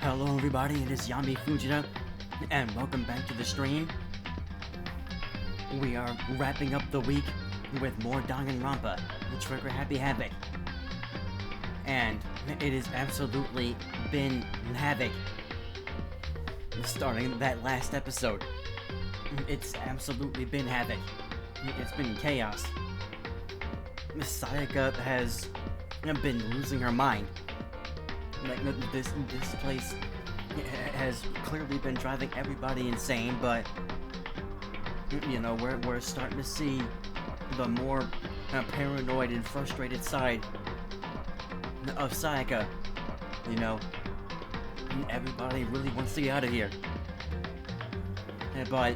Hello everybody, it is Yami Fujita, and welcome back to the stream. We are wrapping up the week with more Danganronpa, Trigger Happy Havoc. And it has absolutely been Havoc. Starting that last episode, it's absolutely been Havoc. It's been chaos. Sayaka has been losing her mind. Like, this place has clearly been driving everybody insane, but you know, we're starting to see the more paranoid and frustrated side of Sayaka. You know, everybody really wants to get out of here, but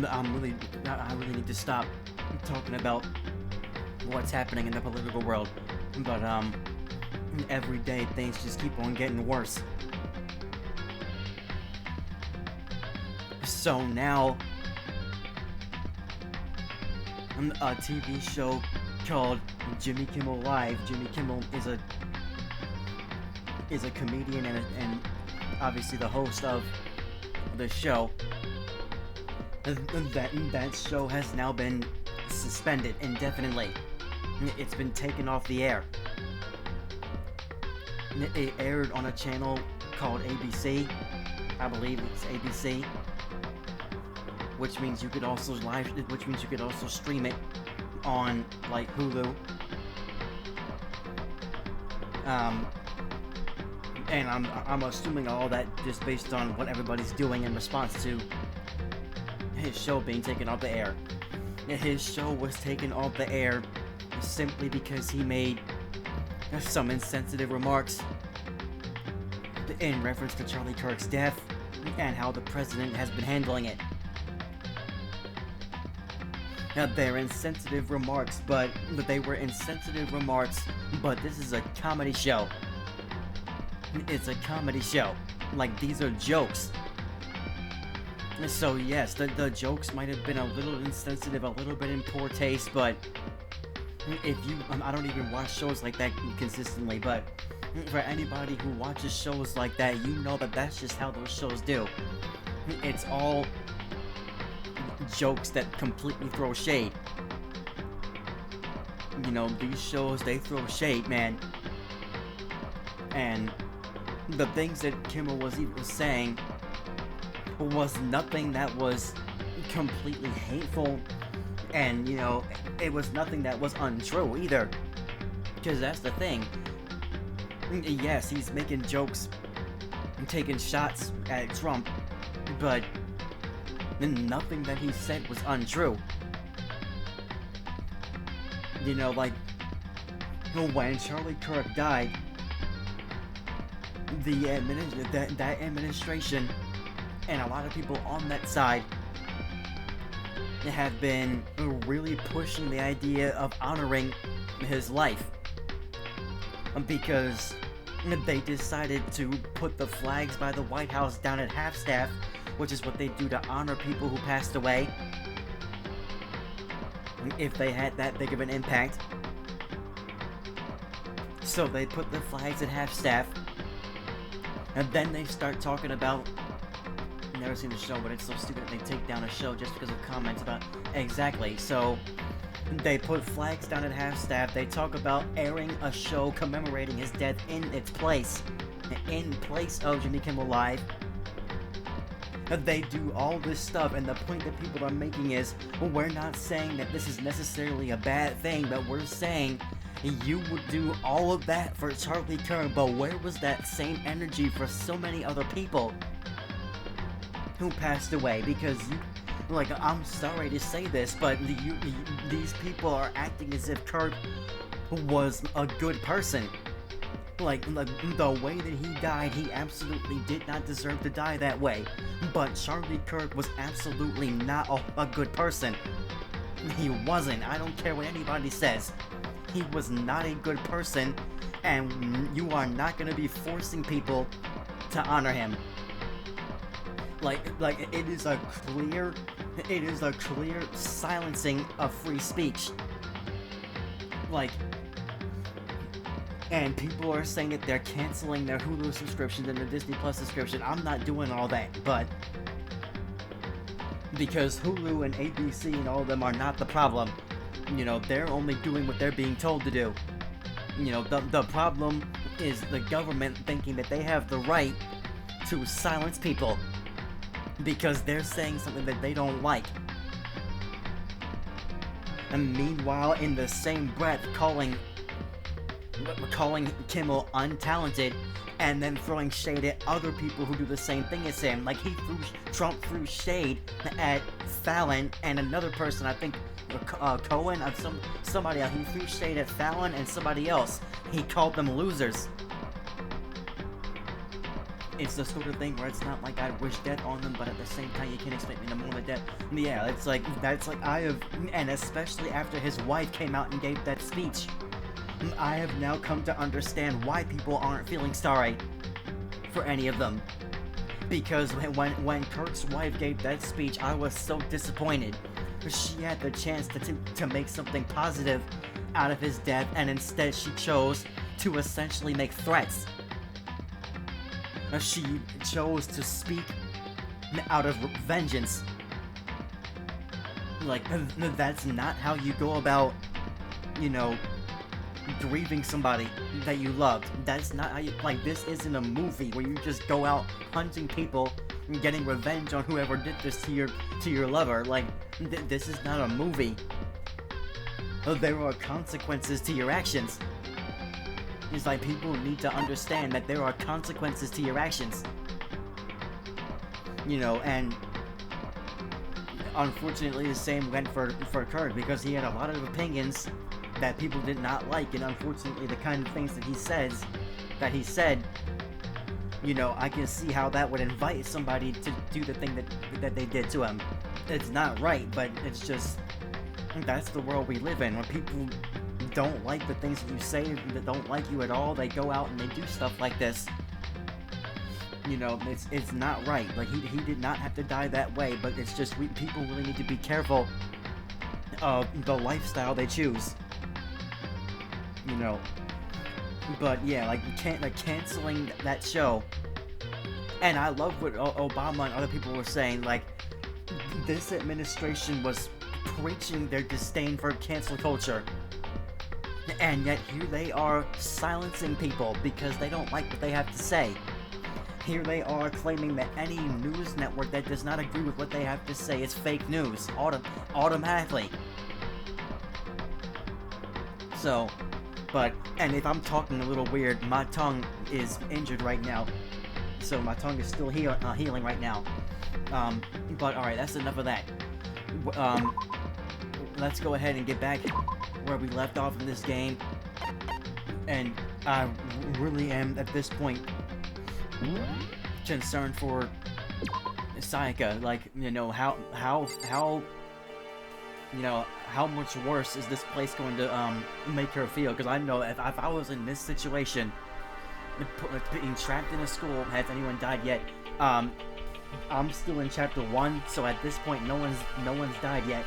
I really need to stop talking about what's happening in the political world. But every day things just keep on getting worse. So now, a TV show called Jimmy Kimmel Live. Jimmy Kimmel is a comedian and obviously the host of the show. That show has now been suspended indefinitely. It's been taken off the air. It aired on a channel called ABC. I believe it's ABC. Which means you could also stream it on like Hulu. And I'm assuming all that just based on what everybody's doing in response to his show being taken off the air. His show was taken off the air simply because he made some insensitive remarks in reference to Charlie Kirk's death and how the president has been handling it. Now, they're insensitive remarks, but they were insensitive remarks, but this is a comedy show. It's a comedy show. Like, these are jokes. So yes, the jokes might have been a little insensitive, a little bit in poor taste, but if you, I don't even watch shows like that consistently, but for anybody who watches shows like that, you know that that's just how those shows do. It's all jokes that completely throw shade. You know, these shows, they throw shade, man. And the things that Kimmel was saying was nothing that was completely hateful, and you know, it was nothing that was untrue either, because that's the thing. Yes, he's making jokes and taking shots at Trump, but nothing that he said was untrue. You know, like when Charlie Kirk died, that administration and a lot of people on that side have been really pushing the idea of honoring his life, because they decided to put the flags by the White House down at half-staff, which is what they do to honor people who passed away, if they had that big of an impact. So they put the flags at half-staff, and then they start talking about, I've never seen the show, but it's so stupid that they take down a show just because of comments about, exactly, so they put flags down at half-staff, they talk about airing a show commemorating his death in place of Jimmy Kimmel Live. They do all this stuff, and the point that people are making is, well, we're not saying that this is necessarily a bad thing, but we're saying you would do all of that for Charlie Kirk, but where was that same energy for so many other people who passed away? Because like, I'm sorry to say this, but these people are acting as if Kirk was a good person. Like the way that he died, he absolutely did not deserve to die that way. But Charlie Kirk was absolutely not a good person. He wasn't. I don't care what anybody says. He was not a good person, and you are not going to be forcing people to honor him. Like it is a clear silencing of free speech. Like, And people are saying that they're canceling their Hulu subscriptions and their Disney Plus subscription. I'm not doing all that, but because Hulu and ABC and all of them are not the problem. You know, they're only doing what they're being told to do. You know, the problem is the government thinking that they have the right to silence people because they're saying something that they don't like. And meanwhile, in the same breath, calling Kimmel untalented, and then throwing shade at other people who do the same thing as him. Like Trump threw shade at Fallon and another person, I think Cohen, somebody else. He threw shade at Fallon and somebody else. He called them losers. It's the sort of thing where it's not like I wish death on them, but at the same time you can't expect me to mourn the death. Yeah, that's like and especially after his wife came out and gave that speech, I have now come to understand why people aren't feeling sorry for any of them. Because when Kirk's wife gave that speech, I was so disappointed. She had the chance to make something positive out of his death, and instead she chose to essentially make threats. She chose to speak out of vengeance. Like, that's not how you go about, you know, grieving somebody that you loved. That's not how you, like, this isn't a movie where you just go out hunting people and getting revenge on whoever did this to your lover. Like, this is not a movie. There are consequences to your actions. It's like, people need to understand that there are consequences to your actions. You know, and unfortunately the same went for Kirk, because he had a lot of opinions that people did not like, and unfortunately the kind of things that he said, you know, I can see how that would invite somebody to do the thing that they did to him. It's not right, but it's just, that's the world we live in. When people don't like the things that you say, that don't like you at all, they go out and they do stuff like this. You know, it's not right. Like, he did not have to die that way, but it's just, people really need to be careful of the lifestyle they choose. You know, but yeah, like canceling that show. And I love what Obama and other people were saying. Like, this administration was preaching their disdain for cancel culture, and yet here they are silencing people because they don't like what they have to say. Here they are claiming that any news network that does not agree with what they have to say is fake news automatically. So, and if I'm talking a little weird, my tongue is injured right now. So my tongue is still healing right now. But alright, that's enough of that. Let's go ahead and get back where we left off in this game. And I really am, at this point, concerned for Sayaka. Like, you know, how you know, how much worse is this place going to make her feel? Because I know if I was in this situation, being trapped in a school, has anyone died yet? I'm still in chapter 1, so at this point, no one's died yet.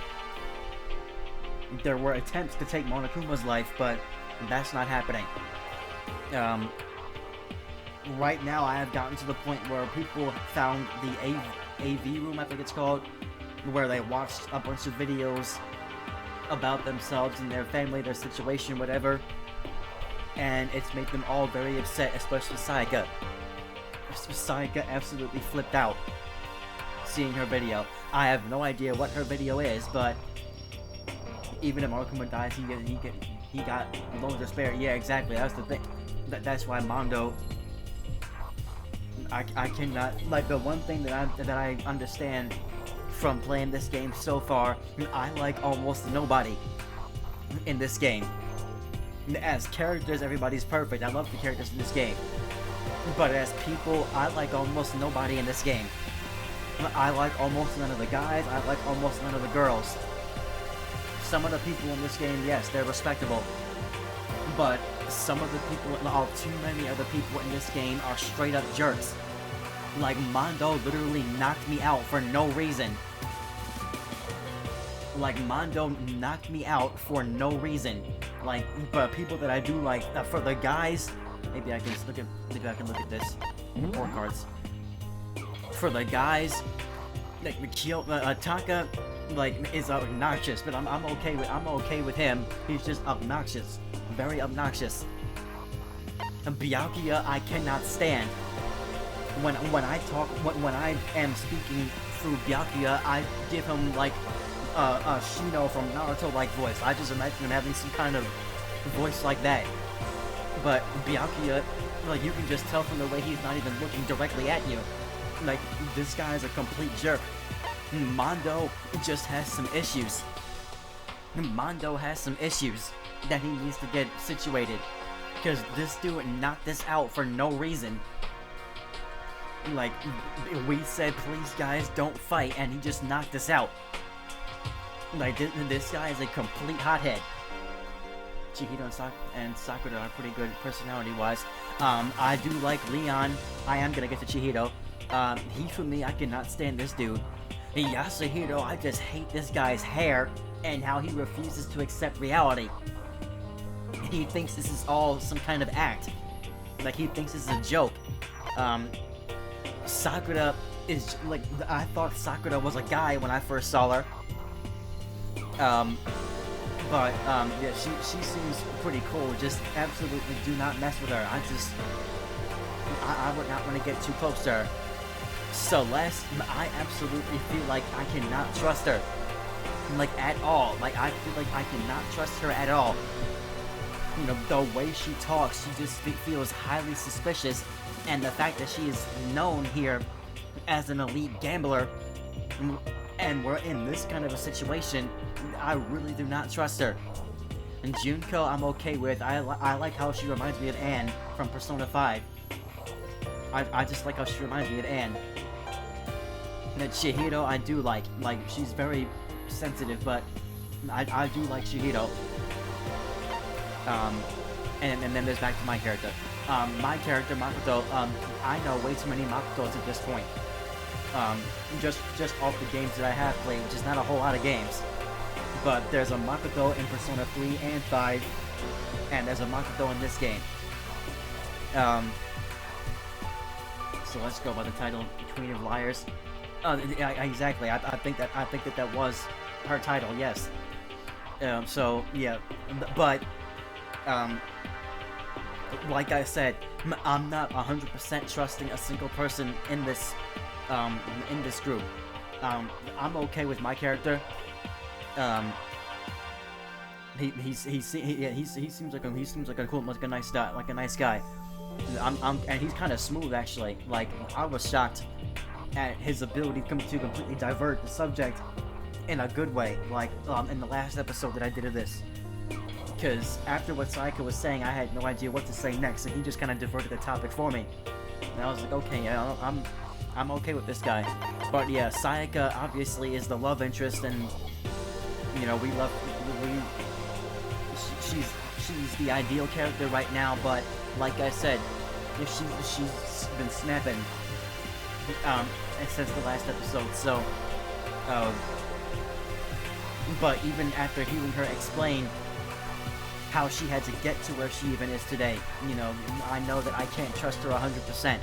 There were attempts to take Monokuma's life, but that's not happening. Right now, I have gotten to the point where people found the AV room, I think it's called, where they watched a bunch of videos about themselves and their family, their situation, whatever, and it's made them all very upset, especially Sayaka. Sayaka absolutely flipped out seeing her video. I have no idea what her video is, but even if Monokuma dies, he got loads of spare. Yeah, exactly. That's the thing. That's why Mondo. I cannot, like, the one thing that I understand from playing this game so far, I like almost nobody in this game. As characters, everybody's perfect. I love the characters in this game. But as people, I like almost nobody in this game. I like almost none of the guys. I like almost none of the girls. Some of the people in this game, yes, they're respectable. But some of the people, too many of the people in this game are straight up jerks. Like, Mondo literally knocked me out for no reason. like Mondo knocked me out for no reason. Like, but people that I do like, for the guys, maybe I can look at this report cards. For the guys, like Taka, like is obnoxious, but I'm okay with him. He's just obnoxious, very obnoxious. And Byakuya I cannot stand. When I am speaking through Byakuya, I give him like Shino from Naruto like voice. I just imagine him having some kind of voice like that. But Byakuya, like you can just tell from the way he's not even looking directly at you. Like this guy's a complete jerk. Mondo just has some issues. Mondo has some issues that he needs to get situated. Because this dude knocked us out for no reason. Like, we said, please guys, don't fight, and he just knocked us out. Like, this guy is a complete hothead. Chihiro and Sakura are pretty good personality-wise. I do like Leon. I am gonna get to Chihiro. Hifumi, I cannot stand this dude. Yasuhiro, I just hate this guy's hair and how he refuses to accept reality. He thinks this is all some kind of act. Like, he thinks this is a joke. Sakura is, like, I thought Sakura was a guy when I first saw her. Yeah, she seems pretty cool. Just absolutely do not mess with her. I would not want to get too close to her. Celeste, I absolutely feel like I cannot trust her. Like, at all. Like, I feel like I cannot trust her at all. You know, the way she talks, she just feels highly suspicious. And the fact that she is known here as an elite gambler, and we're in this kind of a situation, I really do not trust her. And Junko, I'm okay with. I like how she reminds me of Anne from Persona 5. I just like how she reminds me of Anne. And Chihiro, I do like. Like, she's very sensitive, but I do like Chihiro. And then there's back to my character. My character, Makoto, I know way too many Makotos at this point. Just off the games that I have played, which is not a whole lot of games. But there's a Makoto in Persona 3 and 5, and there's a Makoto in this game. So let's go by the title, Queen of Liars. Exactly. I think that was her title. Yes. So yeah, but like I said, I'm not 100% trusting a single person in this group. I'm okay with my character. He seems like a cool, like a nice guy. And he's kind of smooth actually. Like, I was shocked at his ability to completely divert the subject in a good way. Like, in the last episode that I did of this. Because after what Sayaka was saying, I had no idea what to say next, and he just kind of diverted the topic for me. And I was like, okay, yeah, I'm okay with this guy. But yeah, Sayaka obviously is the love interest, and you know, she's the ideal character right now. But like I said, if she's been snapping since the last episode, so but even after hearing her explain how she had to get to where she even is today, you know, I know that I can't trust her 100%.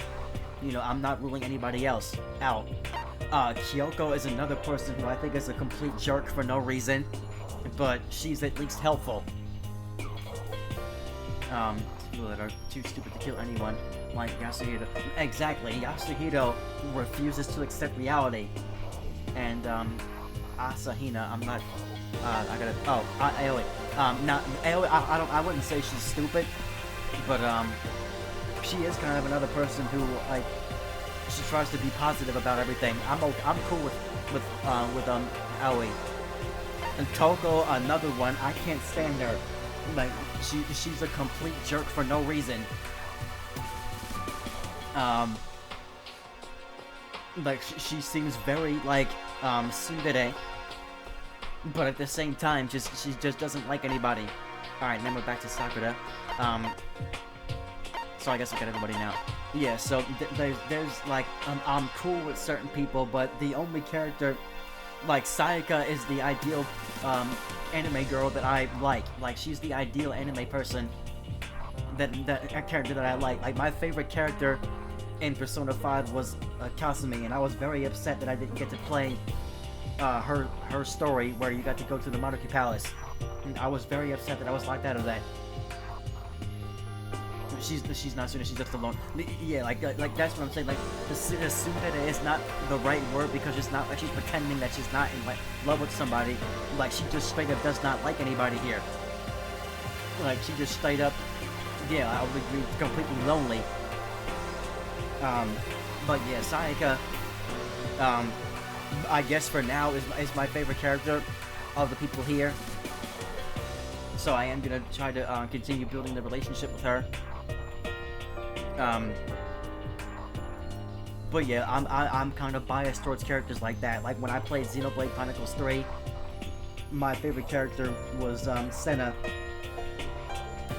You know, I'm not ruling anybody else out. Kyoko is another person who I think is a complete jerk for no reason, but she's at least helpful. People that are too stupid to kill anyone, like Yasuhiro. Exactly, Yasuhiro refuses to accept reality. And, Asahina, I'm not, Aoi. Not Aoi, I wouldn't say she's stupid, but, she is kind of another person who, like, she tries to be positive about everything. I'm cool with Aoi. And Toko, another one, I can't stand her. Like, she's a complete jerk for no reason. Like, she seems very, like, tsundere, but at the same time, she just doesn't like anybody. Alright, then we're back to Sakura. So I guess I got everybody now. Yeah, so there's like, I'm cool with certain people, but the only character like Sayaka is the ideal anime girl that I like. Like she's the ideal anime person that character that I like. Like my favorite character in Persona 5 was Kasumi, and I was very upset that I didn't get to play her story where you got to go to the Monarchy Palace. And I was very upset that I was locked out of that. She's not Tsundere, she's just alone. Yeah, like that's what I'm saying. Like the Tsundere is not the right word because it's not like she's pretending that she's not in like love with somebody. Like she just straight up does not like anybody here. Like she just straight up, yeah, I would agree, completely lonely. But yeah, Sayaka, I guess for now is my favorite character of the people here. So I am gonna try to continue building the relationship with her. But yeah, I'm kind of biased towards characters like that. Like when I played Xenoblade Chronicles 3, my favorite character was Senna.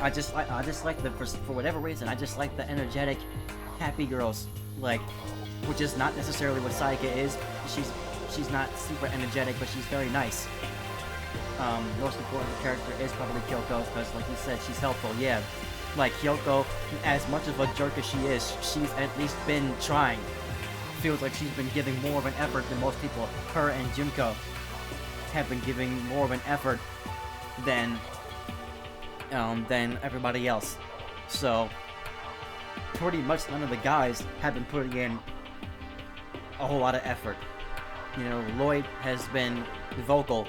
I just like the for whatever reason I just like the energetic, happy girls. Like, which is not necessarily what Sayaka is. She's not super energetic, but she's very nice. Most important character is probably Kyoko because, like you said, she's helpful. Yeah. Like, Kyoko, as much of a jerk as she is, she's at least been trying. Feels like she's been giving more of an effort than most people. Her and Junko have been giving more of an effort than everybody else. So, pretty much none of the guys have been putting in a whole lot of effort. You know, Lloyd has been vocal,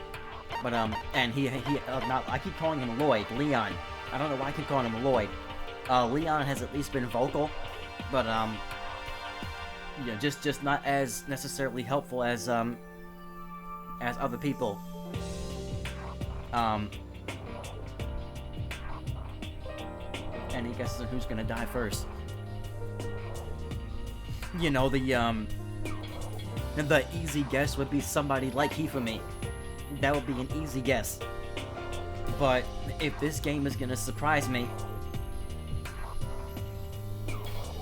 but, and he not, I keep calling him Lloyd, Leon. I don't know why I keep calling him Lloyd. Leon has at least been vocal, but yeah, just not as necessarily helpful as other people. Any guesses on who's gonna die first? You know, the easy guess would be somebody like Hifumi. That would be an easy guess. But if this game is gonna surprise me,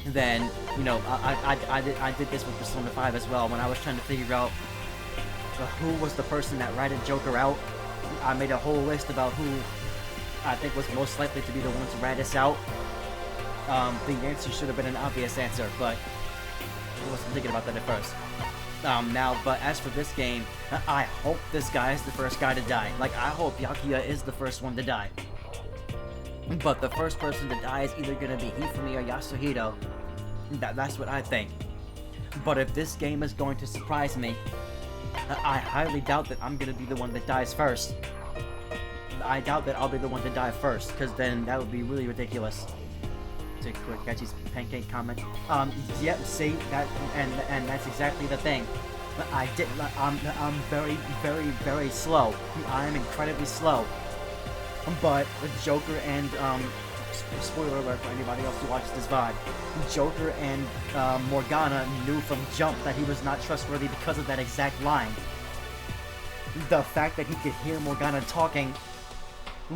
then, you know, I did this with Persona 5 as well. When I was trying to figure out who was the person that ratted Joker out, I made a whole list about who I think was most likely to be the one to rat us out. The answer should have been an obvious answer, but I wasn't thinking about that at first. Now, but as for this game, I hope this guy is the first guy to die. Like, I hope Yakuya is the first one to die. But the first person to die is either gonna be Hifumi or Yasuhiro. That's what I think. But if this game is going to surprise me, I highly doubt that I'm gonna be the one that dies first. I doubt that I'll be the one to die first, because then that would be really ridiculous. Take a quick Gachi's pancake comment. Yep, see, that, and that's exactly the thing. I'm very, very, very slow. I am incredibly slow. But Joker and, spoiler alert for anybody else who watches this VOD, Joker and Morgana knew from jump that he was not trustworthy because of that exact line. The fact that he could hear Morgana talking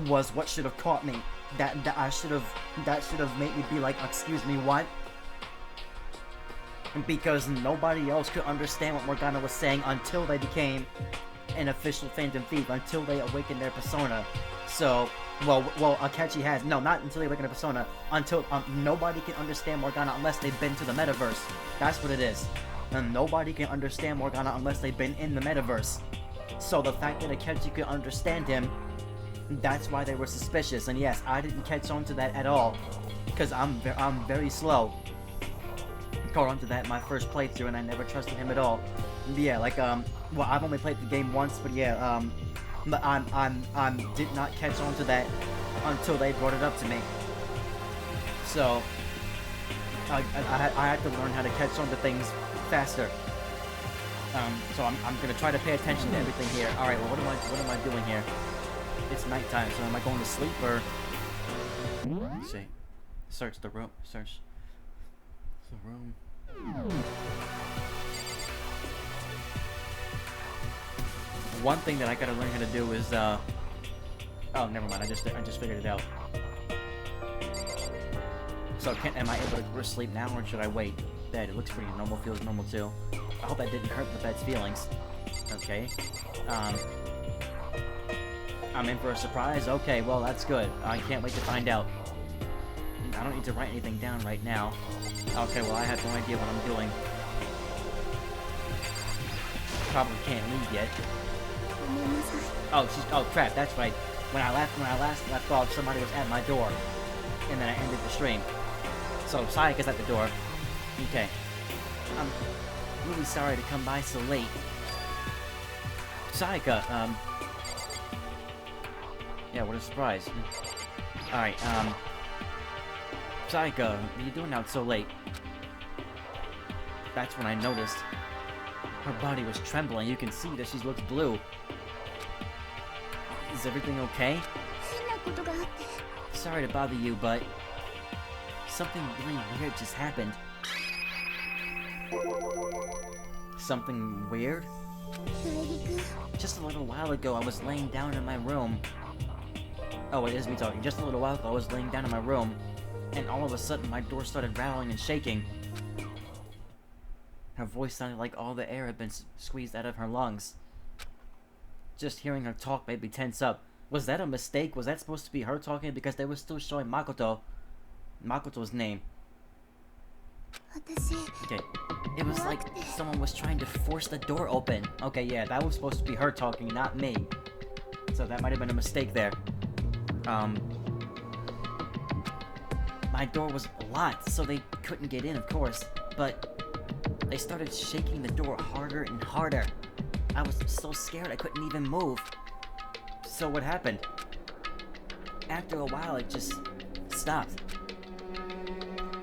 was what should have caught me. That should have made me be like, excuse me, what? Because nobody else could understand what Morgana was saying until they became an official Phantom Thief, until they awakened their persona. So, well, Akechi has, no, not until they awaken their persona, until, nobody can understand Morgana unless they've been to the metaverse. That's what it is. And nobody can understand Morgana unless they've been in the metaverse. So the fact that Akechi could understand him, that's why they were suspicious. And yes, I didn't catch on to that at all, because I'm very slow. Caught on to that in my first playthrough, and I never trusted him at all. Yeah, like, well, I've only played the game once, but yeah, but I did not catch on to that until they brought it up to me. So, I had to learn how to catch on to things faster. So I'm gonna try to pay attention to everything here. All right, well, what am I doing here? It's nighttime, so am I going to sleep or? Let's see. Search the room. Search the room. One thing that I gotta learn how to do is oh, never mind. I just figured it out. So am I able to go to sleep now, or should I wait? bed. It looks pretty normal, feels normal too. I hope that didn't hurt the bed's feelings. Okay. I'm in for a surprise? Okay, well, that's good. I can't wait to find out. I don't need to write anything down right now. Okay, well, I have no idea what I'm doing. Probably can't leave yet. Oh crap, that's right. When I last left off, somebody was at my door. And then I ended the stream. So, Sayaka's at the door. Okay. I'm really sorry to come by so late. Sayaka, yeah, what a surprise. Alright, Sayaka, what are you doing out so late? That's when I noticed her body was trembling. You can see that she looks blue. Is everything okay? Sorry to bother you, but something really weird just happened. Something weird? Just a little while ago, I was laying down in my room. Oh, it is me talking. Just a little while ago, I was laying down in my room, and all of a sudden, my door started rattling and shaking. Her voice sounded like all the air had been squeezed out of her lungs. Just hearing her talk made me tense up. Was that a mistake? Was that supposed to be her talking? Because they were still showing Makoto's name. Okay. It was like someone was trying to force the door open. Okay, yeah, that was supposed to be her talking, not me. So that might have been a mistake there. My door was locked, so they couldn't get in, of course. But they started shaking the door harder and harder. I was so scared I couldn't even move. So what happened? After a while, it just stopped.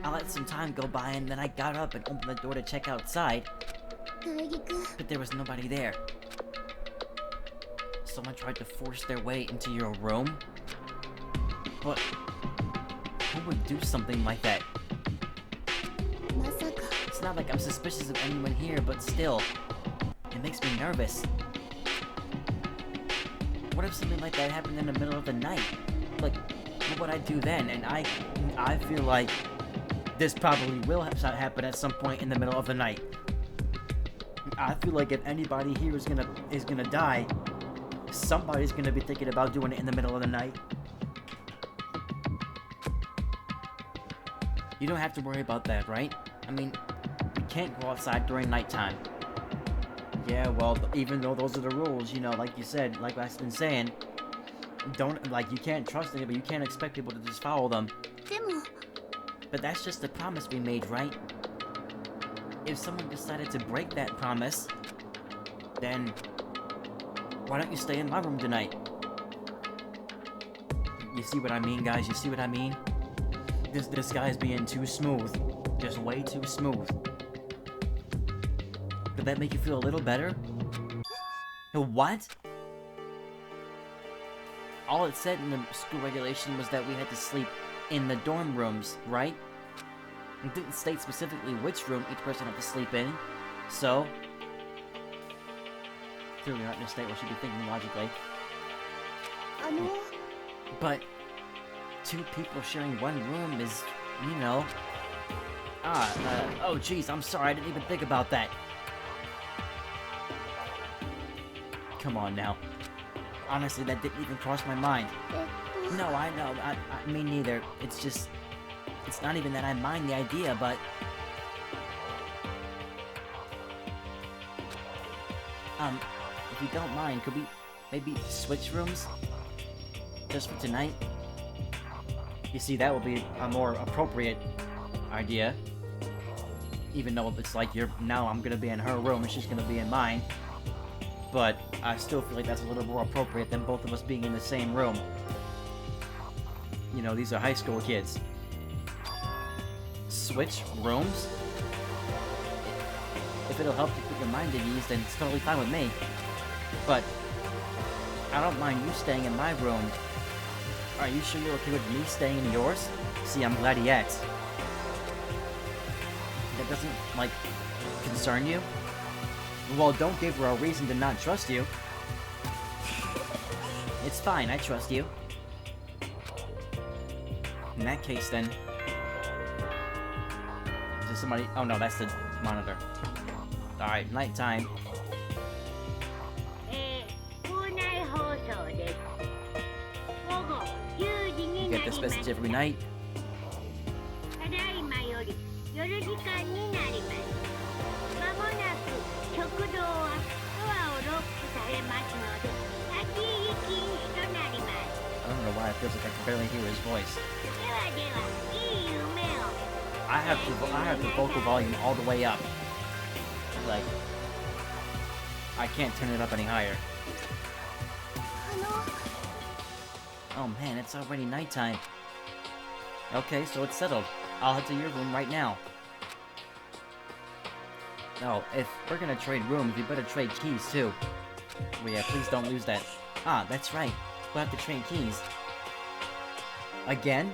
I let some time go by, and then I got up and opened the door to check outside. But there was nobody there. Someone tried to force their way into your room? But who would do something like that? It's not like I'm suspicious of anyone here, but still, it makes me nervous. What if something like that happened in the middle of the night? Like, what would I do then? And I feel like this probably will happen at some point in the middle of the night. I feel like if anybody here is gonna die, somebody's gonna be thinking about doing it in the middle of the night. You don't have to worry about that, right? I mean, you can't go outside during nighttime. Yeah, well, even though those are the rules, you know, like you said, like I've been saying, you can't trust anybody, you can't expect people to just follow them. But that's just the promise we made, right? If someone decided to break that promise, then why don't you stay in my room tonight? You see what I mean, guys? You see what I mean? This guy's being too smooth. Just way too smooth. Did that make you feel a little better? What? All it said in the school regulation was that we had to sleep in the dorm rooms, right? It didn't state specifically which room each person had to sleep in, so clearly not in a state where she'd be thinking logically. But two people sharing one room is, you know... oh jeez, I'm sorry, I didn't even think about that. Come on now. Honestly, that didn't even cross my mind. No, I know, me neither. It's just... It's not even that I mind the idea, but... if you don't mind, could we maybe switch rooms? Just for tonight? You see, that would be a more appropriate idea. Even though it's like now I'm gonna be in her room and she's gonna be in mine. But I still feel like that's a little more appropriate than both of us being in the same room. You know, these are high school kids. Switch rooms? If it'll help you put your mind at ease, then it's totally fine with me. But I don't mind you staying in my room. Are you sure you're okay with me staying in yours? See, I'm glad he asked. That doesn't, like, concern you? Well, don't give her a reason to not trust you. It's fine, I trust you. In that case, then... Is somebody... Oh no, that's the monitor. Alright, nighttime. You get this message every night. I don't know why it feels like I can barely hear his voice. I have the vocal volume all the way up. Like, I can't turn it up any higher. Oh man, it's already nighttime. Okay, so it's settled. I'll head to your room right now. Oh, if we're gonna trade rooms, we better trade keys too. Well, yeah, please don't lose that. Ah, that's right. We'll have to trade keys. Again?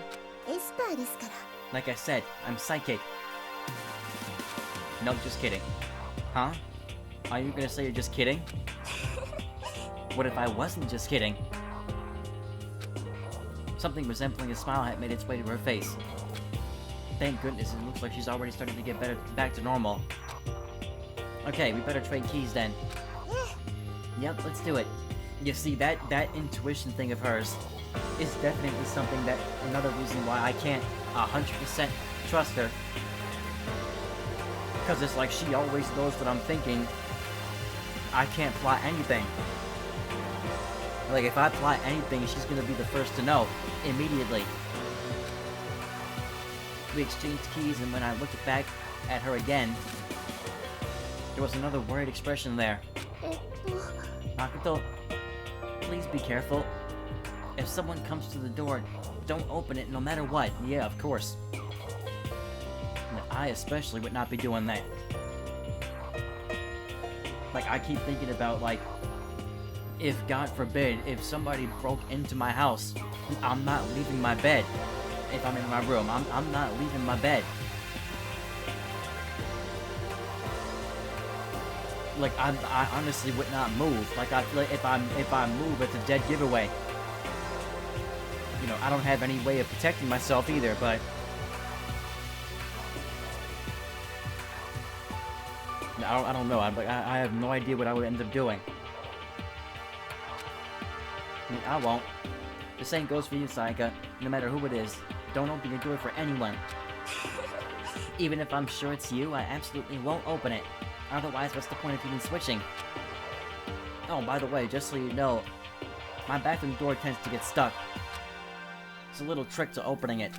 Like I said, I'm psychic. Nope, just kidding. Huh? Are you gonna say you're just kidding? What if I wasn't just kidding? Something resembling a smile had made its way to her face. Thank goodness, it looks like she's already starting to get back to normal. Okay, we better trade keys then. Yep, let's do it. You see, that intuition thing of hers is definitely something that... Another reason why I can't 100% trust her. Because it's like she always knows what I'm thinking. I can't plot anything. Like, if I plot anything, she's gonna be the first to know. Immediately. We exchanged keys, and when I looked back at her again, there was another worried expression there. Makoto, please be careful. If someone comes to the door, don't open it no matter what. Yeah, of course. I especially would not be doing that. Like, I keep thinking about, like, if, God forbid, if somebody broke into my house, I'm not leaving my bed. If I'm in my room, I'm not leaving my bed. Like, I honestly would not move. Like, I feel like if I move, it's a dead giveaway. You know, I don't have any way of protecting myself either, but... I don't know. I have no idea what I would end up doing. I mean, I won't. The same goes for you, Sayaka. No matter who it is, don't open your door for anyone. Even if I'm sure it's you, I absolutely won't open it. Otherwise, what's the point of even switching? Oh, by the way, just so you know, my bathroom door tends to get stuck. It's a little trick to opening it.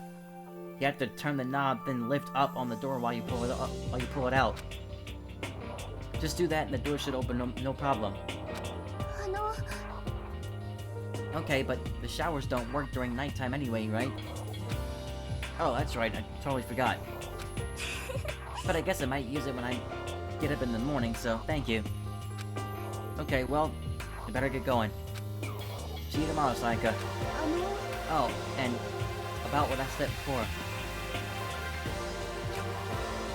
You have to turn the knob, then lift up on the door while you pull it out. Just do that and the door should open no problem. Okay, but the showers don't work during nighttime anyway, right? Oh, that's right, I totally forgot. But I guess I might use it when I get up in the morning, so thank you. Okay, well, I better get going. See you tomorrow, Sayaka. Oh, and about what I said before.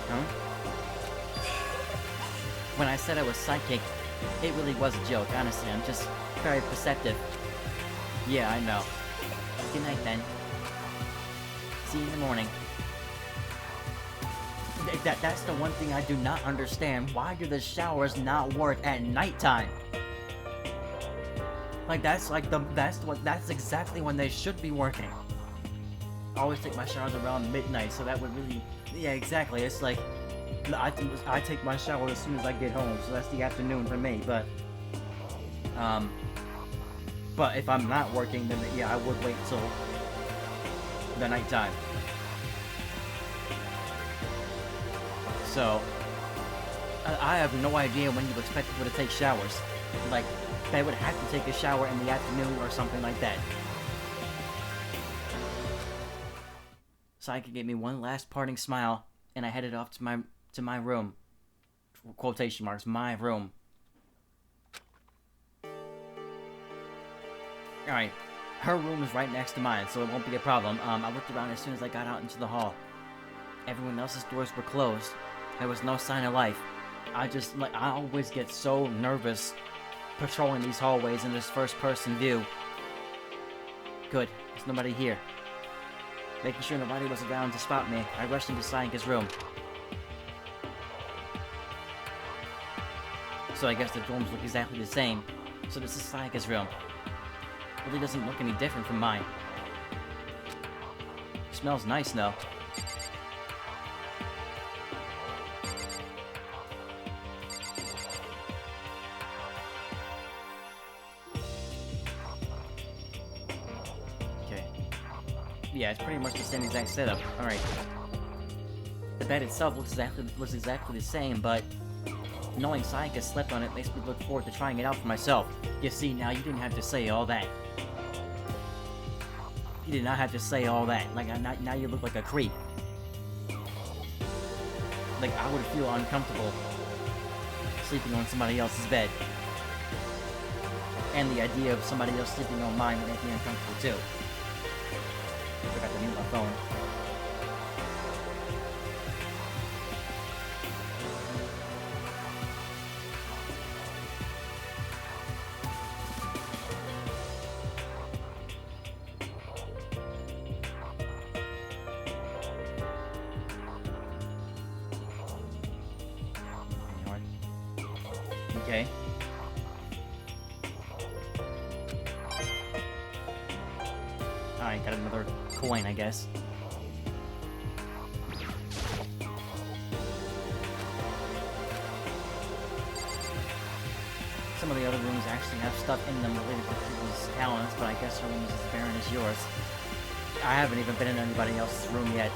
Huh? When I said I was psychic, it really was a joke, honestly. I'm just very perceptive. Yeah, I know. Good night, then. See you in the morning. That's the one thing I do not understand. Why do the showers not work at nighttime? Like, that's exactly when they should be working. I always take my showers around midnight, so that would really... Yeah, exactly. It's like... I take my shower as soon as I get home, so that's the afternoon for me, but... But if I'm not working, then yeah, I would wait till the nighttime. So, I have no idea when you expect people to take showers. Like, they would have to take a shower in the afternoon or something like that. Sayaka gave me one last parting smile, and I headed off to my room. Quotation marks, my room. Alright, her room is right next to mine, so it won't be a problem. I looked around as soon as I got out into the hall. Everyone else's doors were closed. There was no sign of life. I always get so nervous patrolling these hallways in this first-person view. Good, there's nobody here. Making sure nobody was around to spot me, I rushed into Sayaka's room. So I guess the dorms look exactly the same. So this is Sayaka's room. Really doesn't look any different from mine. Smells nice though. Okay. Yeah, it's pretty much the same exact setup. Alright. The bed itself looks exactly the same, but knowing Sayaka slept on it makes me look forward to trying it out for myself. You see, now you didn't have to say all that. You did not have to say all that. Like, now you look like a creep. Like, I would feel uncomfortable sleeping on somebody else's bed. And the idea of somebody else sleeping on mine would make me uncomfortable too. I forgot to mute my phone. Okay. Alright, got another coin, I guess. Some of the other rooms actually have stuff in them related to people's talents, but I guess your room is as barren as yours. I haven't even been in anybody else's room yet.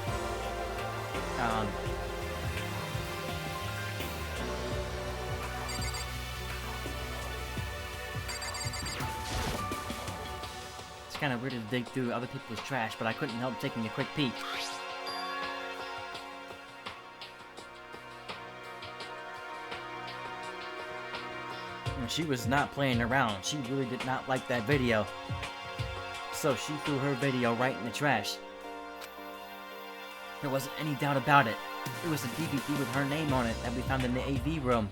It's kind of weird to dig through other people's trash, but I couldn't help taking a quick peek. And she was not playing around. She really did not like that video. So she threw her video right in the trash. There wasn't any doubt about it. It was a DVD with her name on it that we found in the AV room.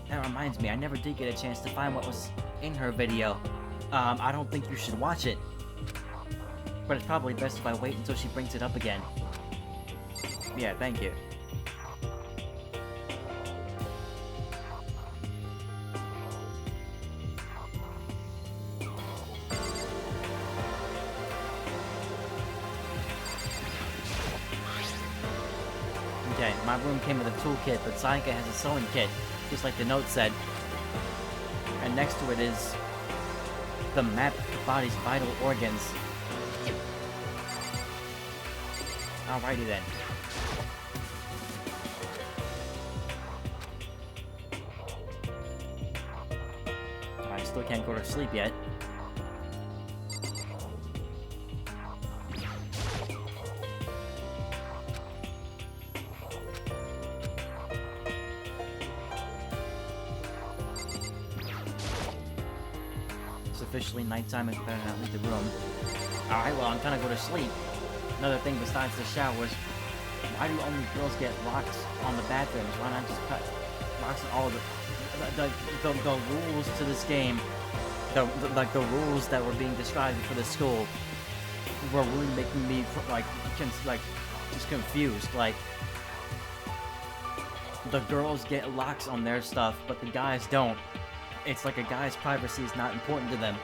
That reminds me, I never did get a chance to find what was in her video. I don't think you should watch it. But it's probably best if I wait until she brings it up again. Yeah, thank you. Okay, my room came with a toolkit, but Sayaka has a sewing kit, just like the note said. And next to it is the map of the body's vital organs. Alrighty then. I still can't go to sleep yet. It's officially nighttime, I better not leave the room. Alright, well, I'm gonna go to sleep. Another thing besides the showers, why do only girls get locks on the bathrooms? Why not just cut locks on all the rules to this game? Like the rules that were being described for the school were really making me just confused. Like, the girls get locks on their stuff, but the guys don't. It's like a guy's privacy is not important to them.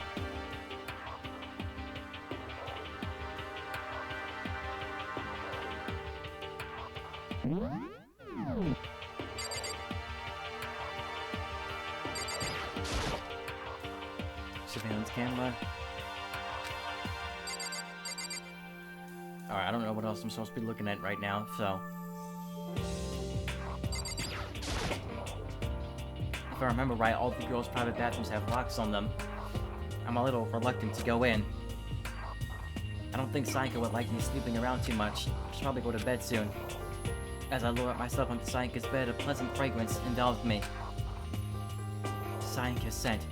Surveillance camera. Alright, I don't know what else I'm supposed to be looking at right now, so... If I remember right, all the girls' private bathrooms have locks on them. I'm a little reluctant to go in. I don't think Sayaka would like me sleeping around too much. I should probably go to bed soon. As I lower myself onto Sayaka's bed, a pleasant fragrance enveloped me. Sayaka's scent.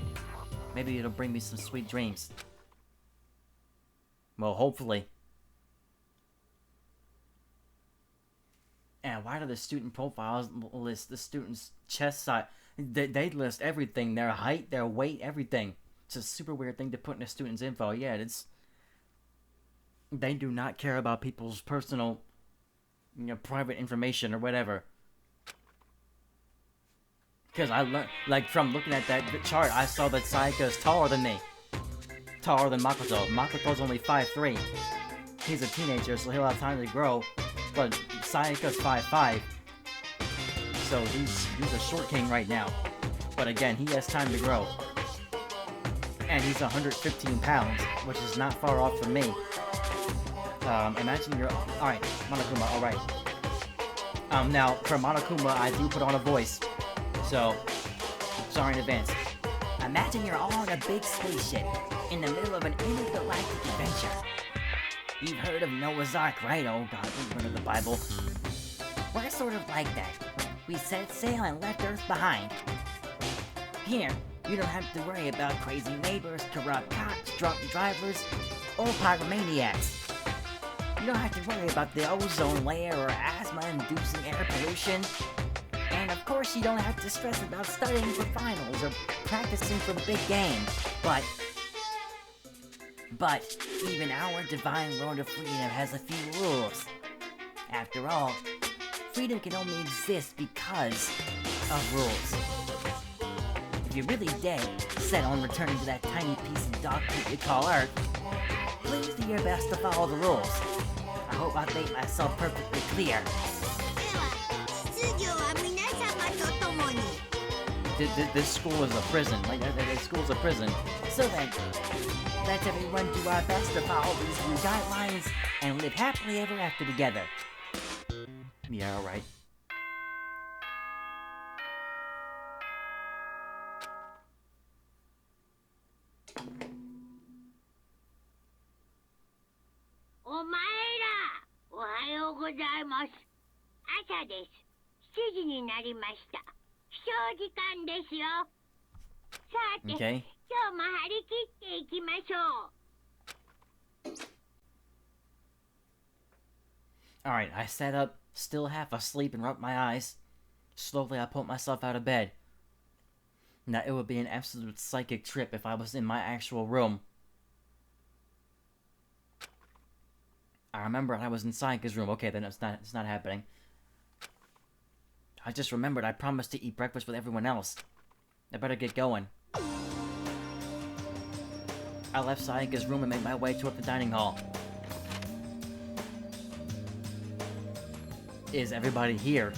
Maybe it'll bring me some sweet dreams. Well, hopefully. And why do the student profiles list the student's chest size? They list everything. Their height, their weight, everything. It's a super weird thing to put in a student's info. Yeah, it's... They do not care about people's personal, private information or whatever. Because I learned, like, from looking at that chart, I saw that Sayaka is taller than me. Taller than Makoto. Makoto's only 5'3". He's a teenager, so he'll have time to grow. But Sayaka's 5'5". So he's a short king right now. But again, he has time to grow. And he's 115 pounds, which is not far off from me. Imagine you're... Alright, Monokuma, alright. Now, for Monokuma, I do put on a voice. So, sorry in advance. Imagine you're all on a big spaceship, in the middle of an intergalactic adventure. You've heard of Noah's Ark, right? Oh god, we've heard of the Bible. We're sort of like that. We set sail and left Earth behind. Here, you don't have to worry about crazy neighbors, corrupt cops, drunk drivers, or pyromaniacs. You don't have to worry about the ozone layer or asthma-inducing air pollution. And of course, you don't have to stress about studying for finals or practicing for big games. But even our divine road of freedom has a few rules. After all, freedom can only exist because of rules. If you're really dead set on returning to that tiny piece of dog poop you call Earth, please do your best to follow the rules. I hope I made myself perfectly clear. This school is a prison. Like, this school's a prison. So then, let's everyone do our best to follow these new guidelines and live happily ever after together. Yeah, alright. Okay. Alright, I sat up, still half asleep, and rubbed my eyes. Slowly, I pulled myself out of bed. Now, it would be an absolute psychic trip if I was in my actual room. I remember I was in Sayaka's room. Okay, then it's not happening. I just remembered I promised to eat breakfast with everyone else. I better get going. I left Sayaka's room and made my way toward the dining hall. Is everybody here?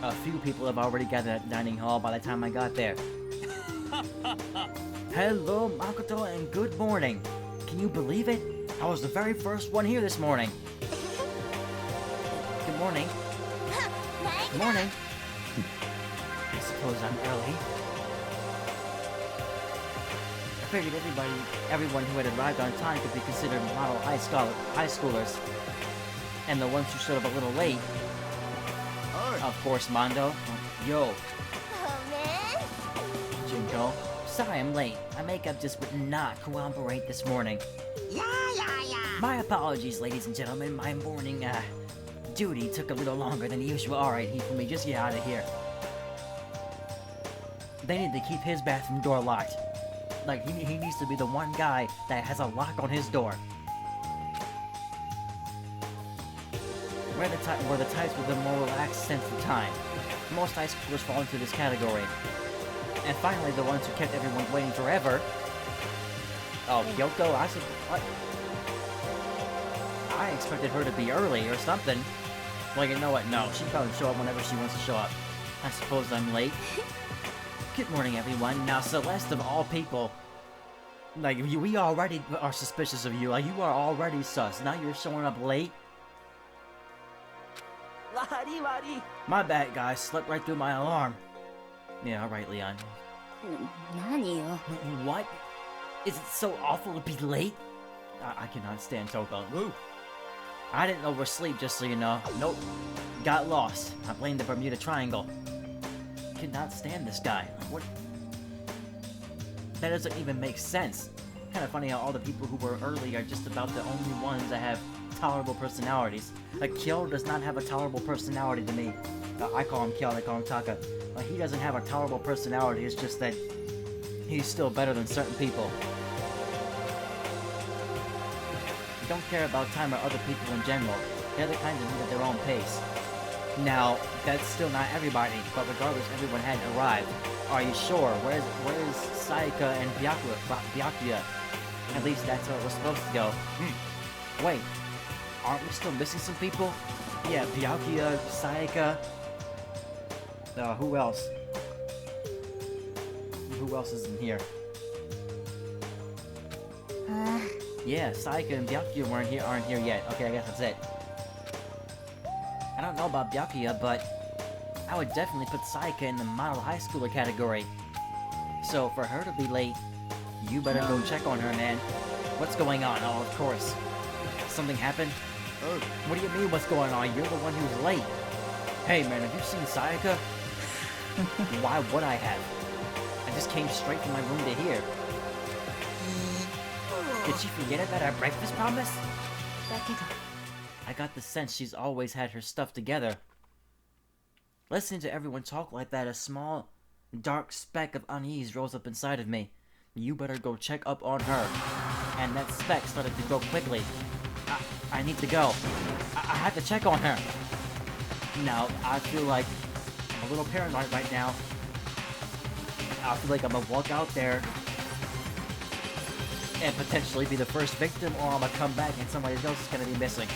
A few people have already gathered at the dining hall by the time I got there. Hello, Makoto, and good morning. Can you believe it? I was the very first one here this morning. Good morning. Good morning. I suppose I'm early. I figured everyone who had arrived on time could be considered model high schoolers. And the ones who showed up a little late. Of course, Mondo. Yo. Junko. Sorry I'm late. My makeup just would not cooperate this morning. My apologies, ladies and gentlemen. My morning, duty took a little longer than usual. Alright, Hifumi, just get out of here. They need to keep his bathroom door locked. Like, he needs to be the one guy that has a lock on his door. We're the types with a more relaxed sense of time. Most high schoolers fall into this category. And finally, the ones who kept everyone waiting forever. Oh, Kyoko, what? I expected her to be early or something. Well, you know what? No, she probably show up whenever she wants to show up. I suppose I'm late. Good morning, everyone. Now, Celeste of all people, like, we already are suspicious of you. Like, you are already sus. Now you're showing up late. My bad, guys. Slept right through my alarm. Yeah, alright, Leon. What? Is it so awful to be late? I cannot stand Toko. Woo! I didn't oversleep, just so you know. Nope. Got lost. I blame the Bermuda Triangle. Could not stand this guy. What? That doesn't even make sense. Kind of funny how all the people who were early are just about the only ones that have tolerable personalities. Like, Kyo does not have a tolerable personality to me. I call him Kyo, I call him Taka. He doesn't have a tolerable personality, it's just that he's still better than certain people. Don't care about time or other people in general. They're the kind that move at their own pace. Now, that's still not everybody, but regardless, everyone had arrived. Are you sure? Where's Sayaka and Byakuya? At least that's where we're supposed to go. Wait, aren't we still missing some people? Yeah, Byakuya, Sayaka. Who else? Who else is in here? Yeah, Sayaka and Byakuya aren't here yet. Okay, I guess that's it. I don't know about Byakuya, but I would definitely put Sayaka in the model high schooler category. So for her to be late, you better go check on her, man. What's going on? Oh, of course. Something happened? What do you mean what's going on? You're the one who's late. Hey man, have you seen Sayaka? Why would I have? I just came straight from my room to here. Did she forget about our breakfast promise? I got the sense she's always had her stuff together. Listening to everyone talk like that, a small, dark speck of unease rose up inside of me. You better go check up on her. And that speck started to grow quickly. I need to go. I have to check on her. Now, I feel like I'm a little paranoid right now. I feel like I'm gonna walk out there and potentially be the first victim, or I'm gonna come back and somebody else is gonna be missing.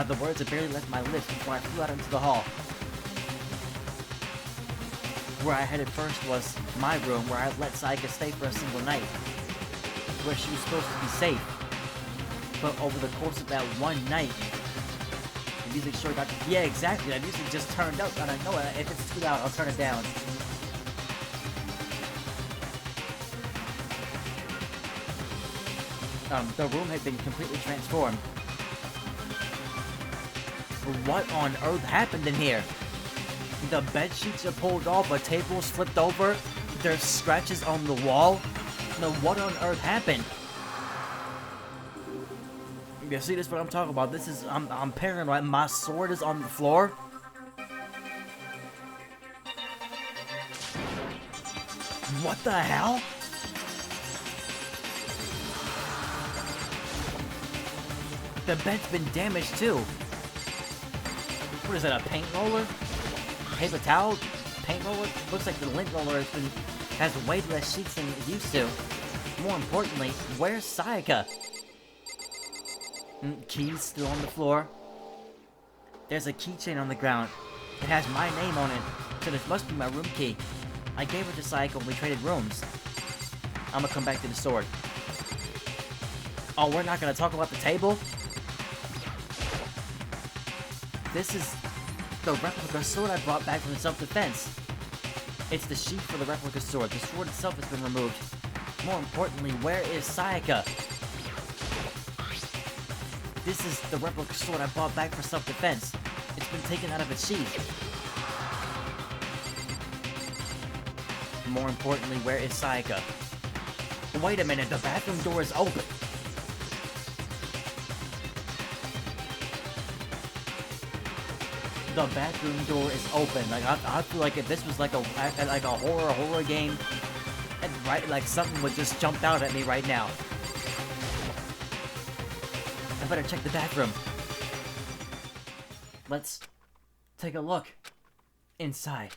The words had barely left my lips before I flew out into the hall. Where I headed first was my room, where I let Sayaka stay for a single night, where she was supposed to be safe. But over the course of that one night, the music sure got... Yeah, exactly, that music just turned up, and I know if it's too loud, I'll turn it down. The room had been completely transformed. What on earth happened in here? The bed sheets are pulled off, a table's flipped over, there's scratches on the wall. Now what on earth happened? You see, this is what I'm talking about. This is, I'm paranoid. My sword is on the floor. What the hell? The bed's been damaged too. What is that, a paint roller? Paper towel? Paint roller? Looks like the lint roller has way less sheets than it used to. More importantly, where's Sayaka? Keys still on the floor. There's a keychain on the ground. It has my name on it, so this must be my room key. I gave it to Sayaka when we traded rooms. I'm gonna come back to the sword. Oh, we're not gonna talk about the table? This is the replica sword I brought back from the self-defense. It's the sheath for the replica sword. The sword itself has been removed. More importantly, where is Sayaka? This is the replica sword I bought back for self-defense. It's been taken out of its sheath. More importantly, where is Sayaka? Wait a minute, the bathroom door is open. The bathroom door is open. Like I feel like if this was like a horror game, and right, like something would just jump out at me right now. I better check the bathroom. Let's take a look inside.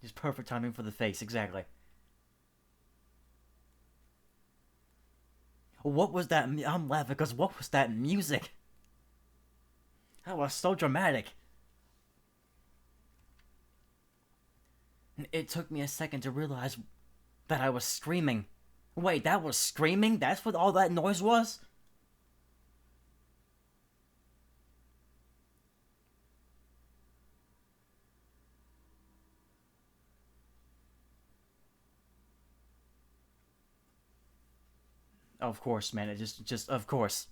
Just perfect timing for the face, exactly. What was that? I'm laughing because what was that music? That was so dramatic. It took me a second to realize that I was screaming. Wait, that was screaming? That's what all that noise was? Of course, man. It just of course.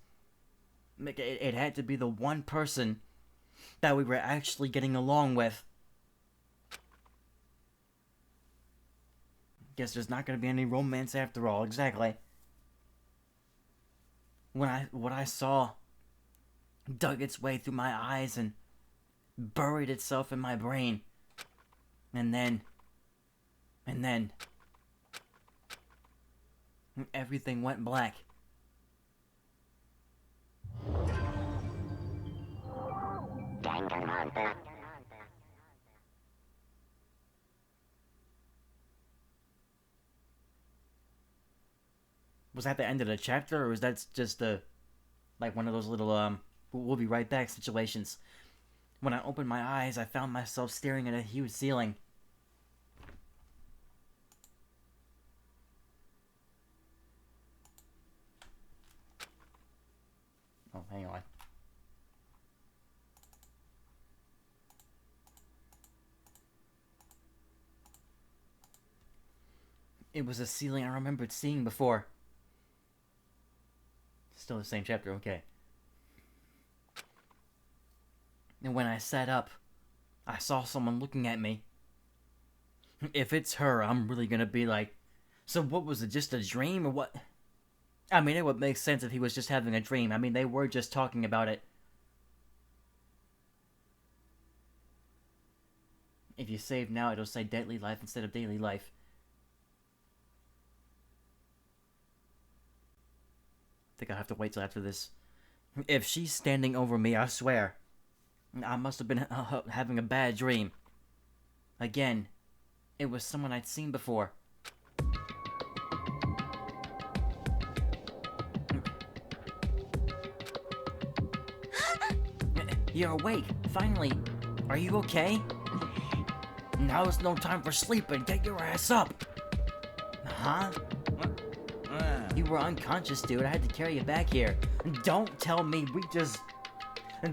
It had to be the one person that we were actually getting along with. Guess there's not gonna be any romance after all, exactly. what I saw dug its way through my eyes and buried itself in my brain. And then everything went black. Danganronpa. Was that the end of the chapter, or was that just like one of those little we'll be right back situations? When I opened my eyes, I found myself staring at a huge ceiling. Oh, hang on. It was a ceiling I remembered seeing before. Still the same chapter, okay. And when I sat up, I saw someone looking at me. If it's her, I'm really gonna be like, so what was it, just a dream or what? I mean, it would make sense if he was just having a dream. I mean, they were just talking about it. If you save now, it'll say deadly life instead of daily life. I think I'll have to wait till after this. If she's standing over me, I swear, I must have been having a bad dream. Again, it was someone I'd seen before. You're awake, finally. Are you okay? Now's no time for sleeping. Get your ass up. Huh? You were unconscious, dude. I had to carry you back here. Don't tell me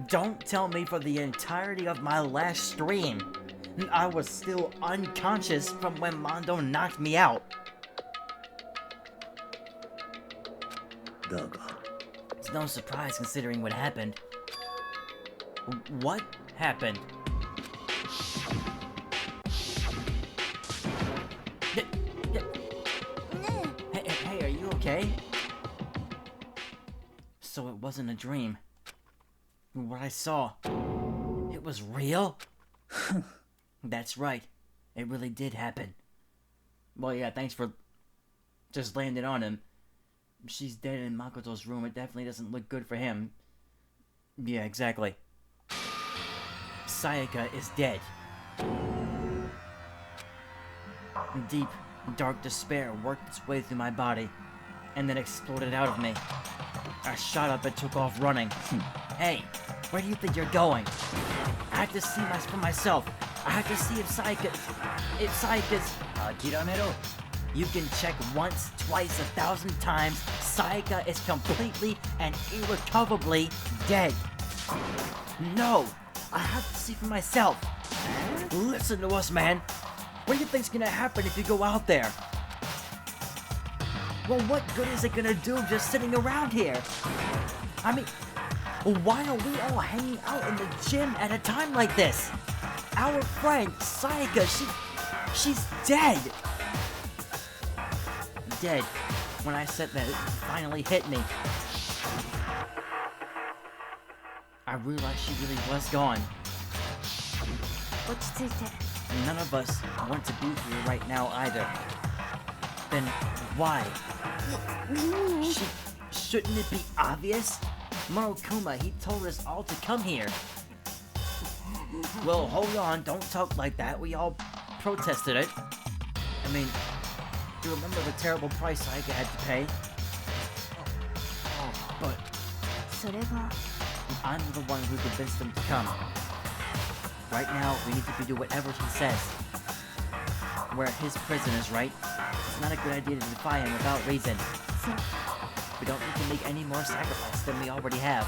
Don't tell me for the entirety of my last stream I was still unconscious from when Mondo knocked me out. It's no surprise considering what happened. What happened? Hey, are you okay? So it wasn't a dream. What I saw, it was real? That's right. It really did happen. Well, yeah, thanks for just landing on him. She's dead in Makoto's room. It definitely doesn't look good for him. Yeah, exactly. Sayaka is dead. Deep, dark despair worked its way through my body, and then exploded out of me. I shot up and took off running. Hey, where do you think you're going? I have to see for myself. I have to see if Sayaka's... Akiramero. You can check once, twice, 1,000 times. Sayaka is completely and irrecoverably dead. No! I have to see for myself. Listen to us, man. What do you think's gonna happen if you go out there? Well, what good is it gonna do just sitting around here? I mean, why are we all hanging out in the gym at a time like this? Our friend, Sayaka, she's dead. Dead. When I said that, it finally hit me. I realized she really was gone. None of us want to be here right now either. Then why? Shouldn't it be obvious? Monokuma, he told us all to come here. Well, hold on, don't talk like that. We all protested it. I mean, you remember the terrible price Sayaka had to pay? But I'm the one who convinced them to come. Right now, we need to do whatever he says. We're his prisoners, right? It's not a good idea to defy him without reason. We don't need to make any more sacrifice than we already have.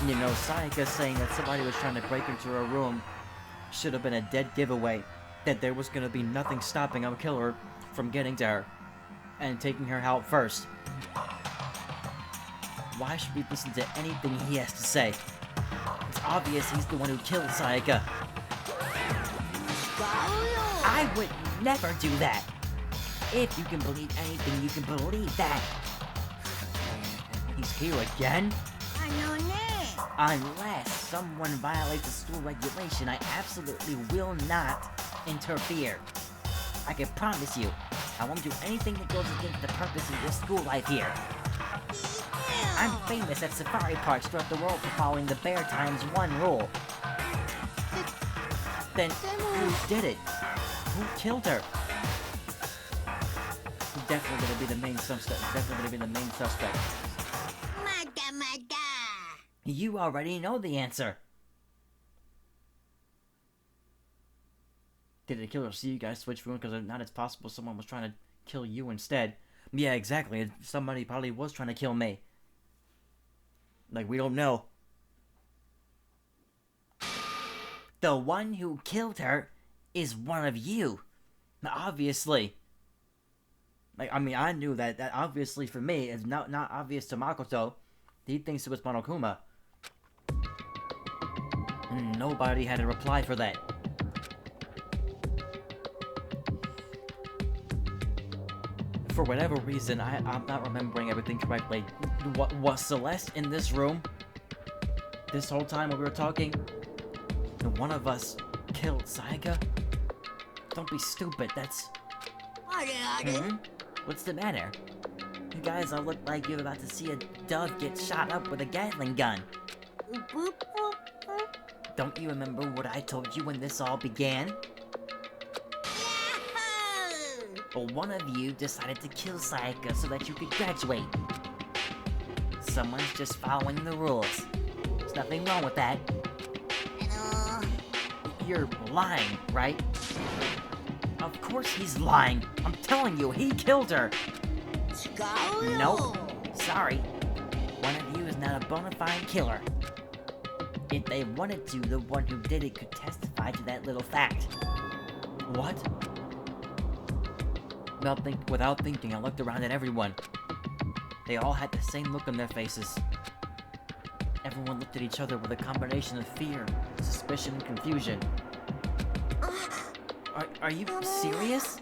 You know, Sayaka saying that somebody was trying to break into her room should have been a dead giveaway that there was going to be nothing stopping a killer from getting to her and taking her out first. Why should we listen to anything he has to say? It's obvious he's the one who killed Sayaka. I would never do that. If you can believe anything, you can believe that. He's here again? Unless someone violates a school regulation, I absolutely will not interfere. I can promise you, I won't do anything that goes against the purpose of your school life here. I'm famous at safari parks throughout the world for following the Bear Times 1 rule. Then who did it? Who killed her? Definitely gonna be the main suspect. You already know the answer. Did the killer see you guys switch rooms? Because if not, it's possible someone was trying to kill you instead. Yeah, exactly. Somebody probably was trying to kill me. Like, we don't know. The one who killed her is one of you. Obviously. Like, I mean, I knew that. That obviously for me is not obvious to Makoto. He thinks it was Monokuma. Nobody had a reply for that. For whatever reason, I'm not remembering everything correctly. Was Celeste in this room this whole time when we were talking? And one of us killed Sayaka? Don't be stupid, that's... What's the matter? You guys all look like you're about to see a dove get shot up with a Gatling gun. Don't you remember what I told you when this all began? Well, one of you decided to kill Sayaka so that you could graduate. Someone's just following the rules. There's nothing wrong with that. You're lying, right? Of course he's lying. I'm telling you, he killed her. Nope. Sorry. One of you is not a bona fide killer. If they wanted to, the one who did it could testify to that little fact. What? Without thinking, I looked around at everyone. They all had the same look on their faces. Everyone looked at each other with a combination of fear, suspicion, and confusion. Are you serious?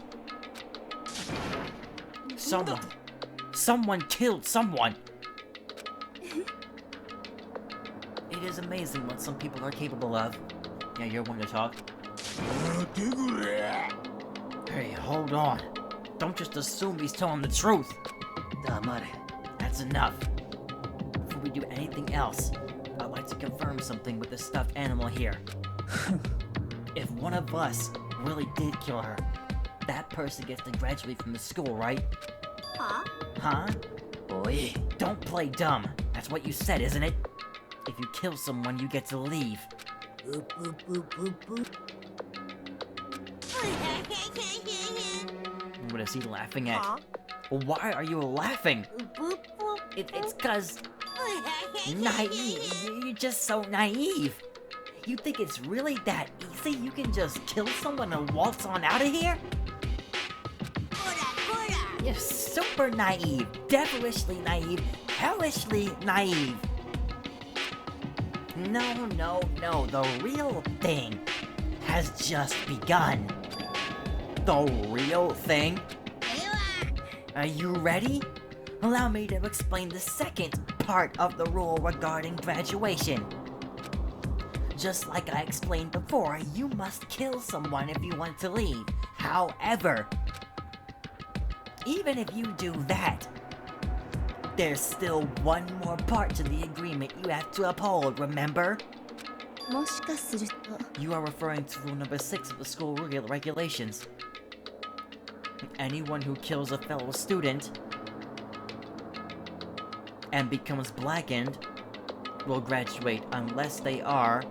Someone killed someone! It is amazing what some people are capable of. Yeah, you're one to talk. Hey, hold on. Don't just assume he's telling the truth. That's enough. Before we do anything else, I'd like to confirm something with the stuffed animal here. If one of us really did kill her, that person gets to graduate from the school, right? Huh? Boy, don't play dumb. That's what you said, isn't it? If you kill someone, you get to leave. What is he laughing at? Well, why are you laughing? It's cause... naive. You're just so naive. You think it's really that easy? You can just kill someone and waltz on out of here? You're super naive. Devilishly naive. Hellishly naive. No. The real thing has just begun. The real thing? Are you ready? Allow me to explain the second part of the rule regarding graduation. Just like I explained before, you must kill someone if you want to leave. However, even if you do that, there's still one more part to the agreement you have to uphold, remember? You are referring to rule number 6 of the school regulations. Anyone who kills a fellow student and becomes blackened will graduate unless they are...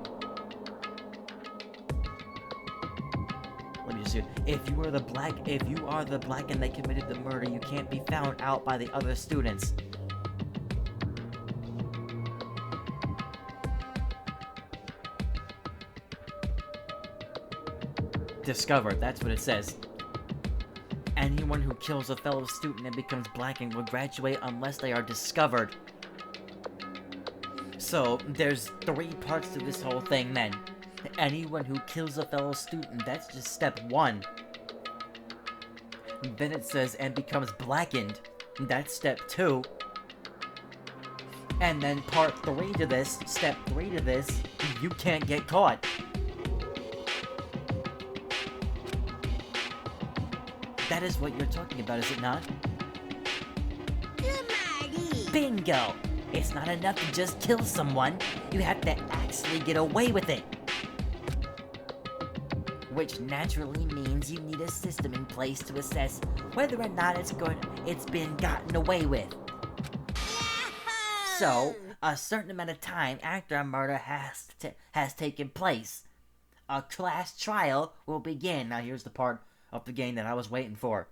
Let me just see. If you are the blackened that committed the murder, you can't be found out by the other students. Discovered, that's what it says. Anyone who kills a fellow student and becomes blackened will graduate unless they are discovered. So, there's 3 parts to this whole thing then. Anyone who kills a fellow student, that's just step 1. Then it says, and becomes blackened. That's step 2. And then part 3 to this, step 3 to this, you can't get caught. That is what you're talking about, is it not? Bingo! It's not enough to just kill someone, you have to actually get away with it. Which naturally means you need a system in place to assess whether or not it's been gotten away with. So, a certain amount of time after a murder has taken place, a class trial will begin. Now here's the part of the game that I was waiting for.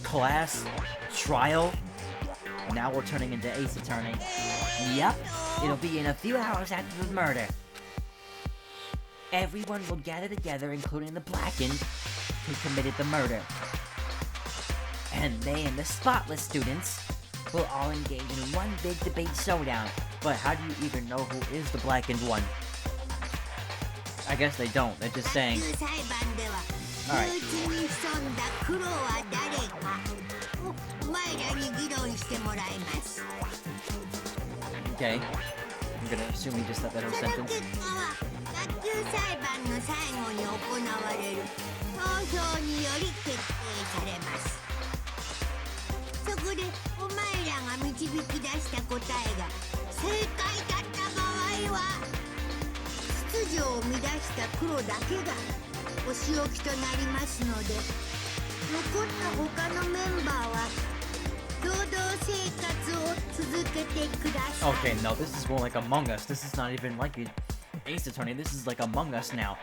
Class trial? Now we're turning into Ace Attorney. Yep, it'll be in a few hours after the murder. Everyone will gather together, including the blackened, who committed the murder. And they and the spotless students will all engage in one big debate showdown. But how do you even know who is the blackened one? I guess they don't, they're just saying. Alright. Okay. I'm gonna assume he just said that whole sentence. Okay, no, this is more like Among Us. This is not even like an Ace Attorney. This is like Among Us now.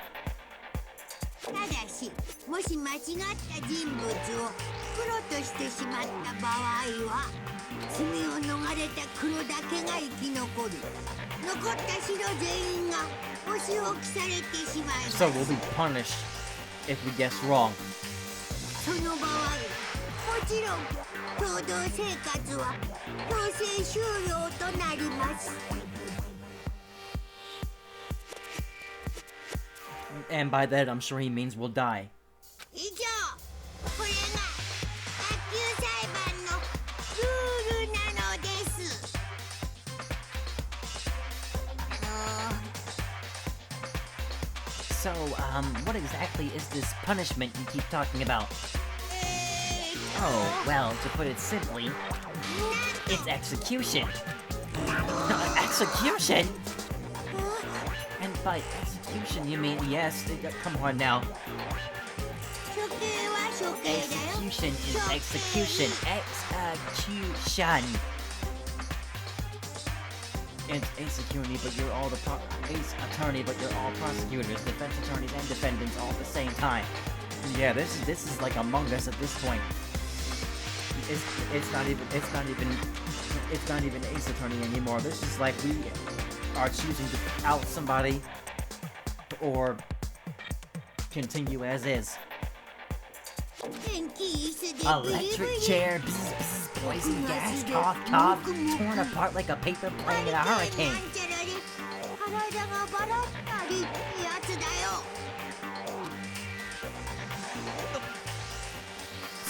So we'll be punished if we guess wrong. And by that, I'm sure he means we'll die. So, what exactly is this punishment you keep talking about? Oh, well, to put it simply, it's execution. Execution? And by execution, you mean, yes, come on now. Execution is execution. Execution. It's Ace Attorney, but you're all Ace Attorney, but you're all prosecutors, defense attorneys, and defendants all at the same time. Yeah, this is like Among Us at this point. It's not even Ace Attorney anymore. This is like we are choosing to out somebody or continue as is. Electric chair, bzz, bzz, poison gas, cough, cough, torn apart like a paper plane in a hurricane.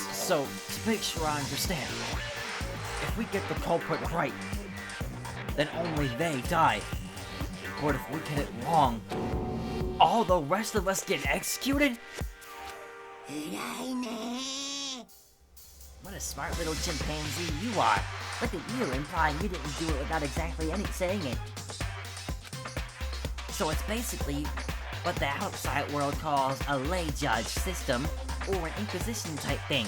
So, to make sure I understand, if we get the culprit right, then only they die. But if we get it wrong, all the rest of us get executed? What a smart little chimpanzee you are. Look at you, implying you didn't do it without exactly saying it. So it's basically what the outside world calls a lay judge system, or an inquisition type thing.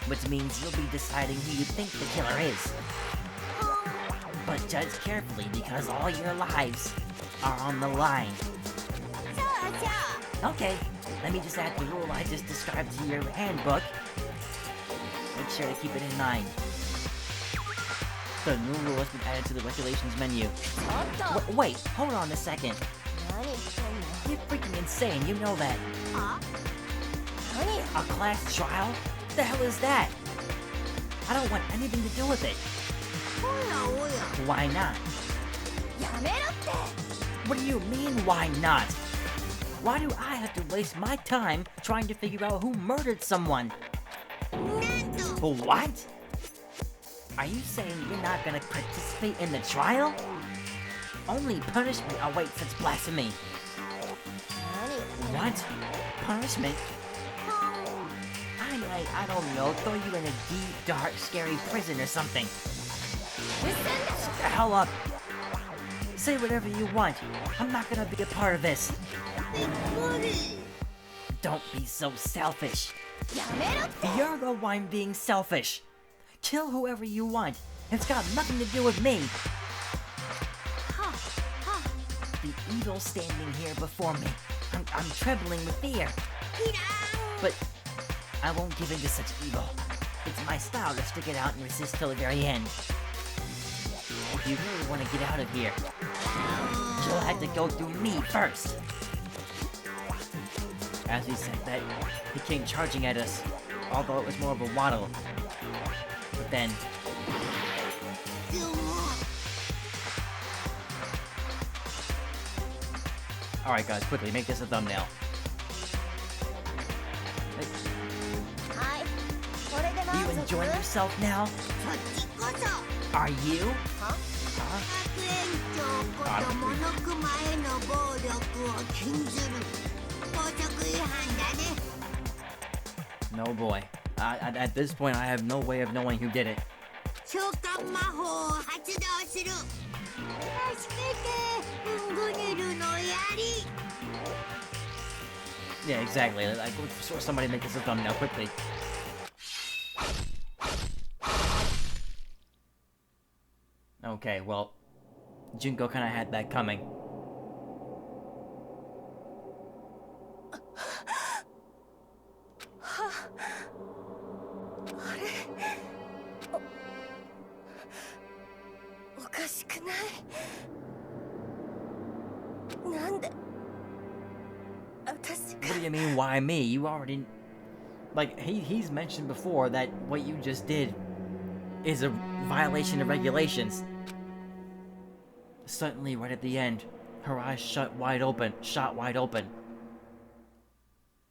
Which means you'll be deciding who you think the killer is. But judge carefully, because all your lives are on the line. Okay, let me just add the rule I just described to your handbook. Make sure to keep it in mind. The new rule has been added to the regulations menu. Wait, hold on a second. You're freaking insane, you know that. A class trial? What the hell is that? I don't want anything to do with it. Why not? What do you mean, why not? Why do I have to waste my time trying to figure out who murdered someone? What? Are you saying you're not gonna participate in the trial? Only punishment awaits such blasphemy. What? Punishment? I don't know, throw you in a deep, dark, scary prison or something. Shut the hell up. Say whatever you want. I'm not gonna be a part of this. Don't be so selfish. You're the one being selfish. Kill whoever you want. It's got nothing to do with me. The evil standing here before me. I'm trembling with fear. But I won't give in to such evil. It's my style to stick it out and resist till the very end. If you really want to get out of here, you'll have to go through me first. As he said that, he came charging at us, although it was more of a waddle. But then... Alright guys, quickly, make this a thumbnail. You enjoying yourself now? Are you? Huh? No boy. At this point, I have no way of knowing who did it. Yeah, exactly. Like, somebody make this a thumbnail quickly. Okay, well, Junko kinda had that coming. What do you mean, why me? You already... Like, he's mentioned before that what you just did is a violation of regulations. Suddenly, right at the end, her eyes shot wide open.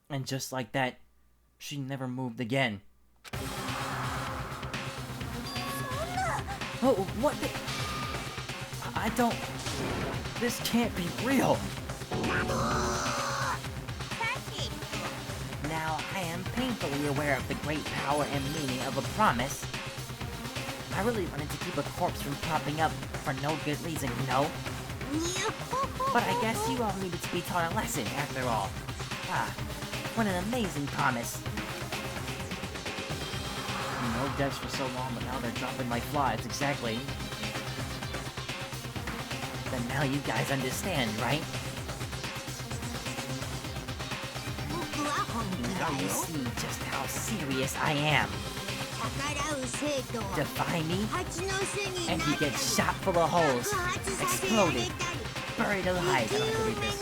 And just like that, she never moved again. Oh, what the... I don't... This can't be real. Now, I am painfully aware of the great power and meaning of a promise. I really wanted to keep a corpse from popping up for no good reason, you know? But I guess you all needed to be taught a lesson, after all. Ah, what an amazing promise. No deaths for so long, but now they're dropping like flies, exactly. Then now you guys understand, right? Now you see just how serious I am. Defy me, and he gets shot full of holes, exploded, buried alive. I don't have to read this.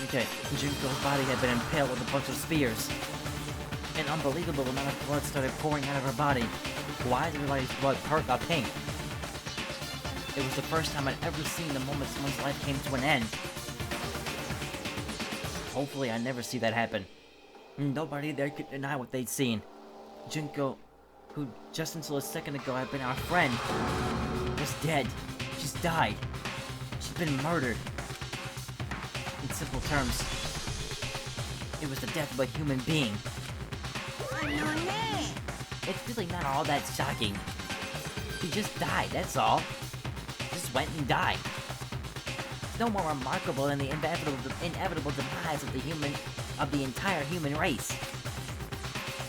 Okay, Junko's body had been impaled with a bunch of spears. An unbelievable amount of blood started pouring out of her body. Why is everybody's blood pink? It was the first time I'd ever seen the moment someone's life came to an end. Hopefully I never see that happen. Nobody there could deny what they'd seen. Junko, who just until a second ago had been our friend, was dead. She's died. She's been murdered. In simple terms, it was the death of a human being. It's really not all that shocking. He just died, that's all. Just went and died. It's no more remarkable than the inevitable demise of the entire human race.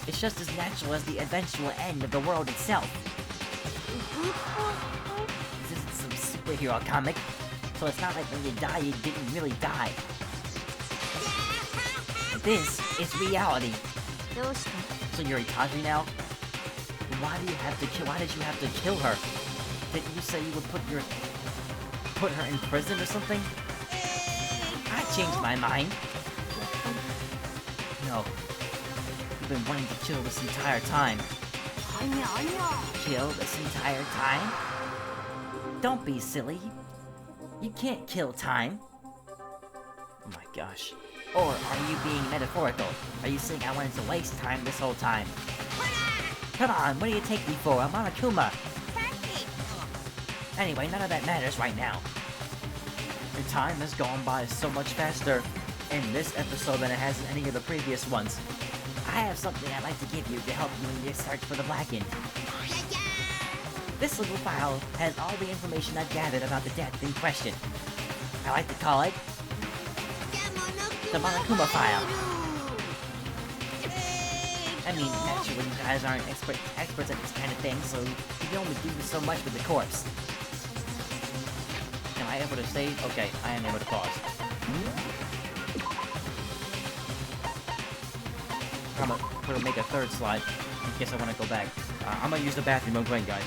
It's just as natural as the eventual end of the world itself. This isn't some superhero comic, so it's not like when you die, you didn't really die. This is reality. So you're Itachi now? Why did you have to kill her? Didn't you say you would put your put her in prison or something? I changed my mind. No. You've been wanting to kill this entire time. Kill this entire time? Don't be silly. You can't kill time. Oh my gosh. Or are you being metaphorical? Are you saying I wanted to waste time this whole time? Come on, what do you take me for? I'm Monokuma. Anyway, none of that matters right now. The time has gone by so much faster in this episode than it has in any of the previous ones. I have something I'd like to give you to help you in your search for the Blackened. This little file has all the information I've gathered about the death in question. I like to call it the Monokuma file. I mean, naturally, you guys aren't experts at this kind of thing, so you can only do so much with the corpse. Am I able to save? Okay, I am able to pause. I'm gonna make a third slide in case I want to go back. I'm gonna use the bathroom real quick, guys.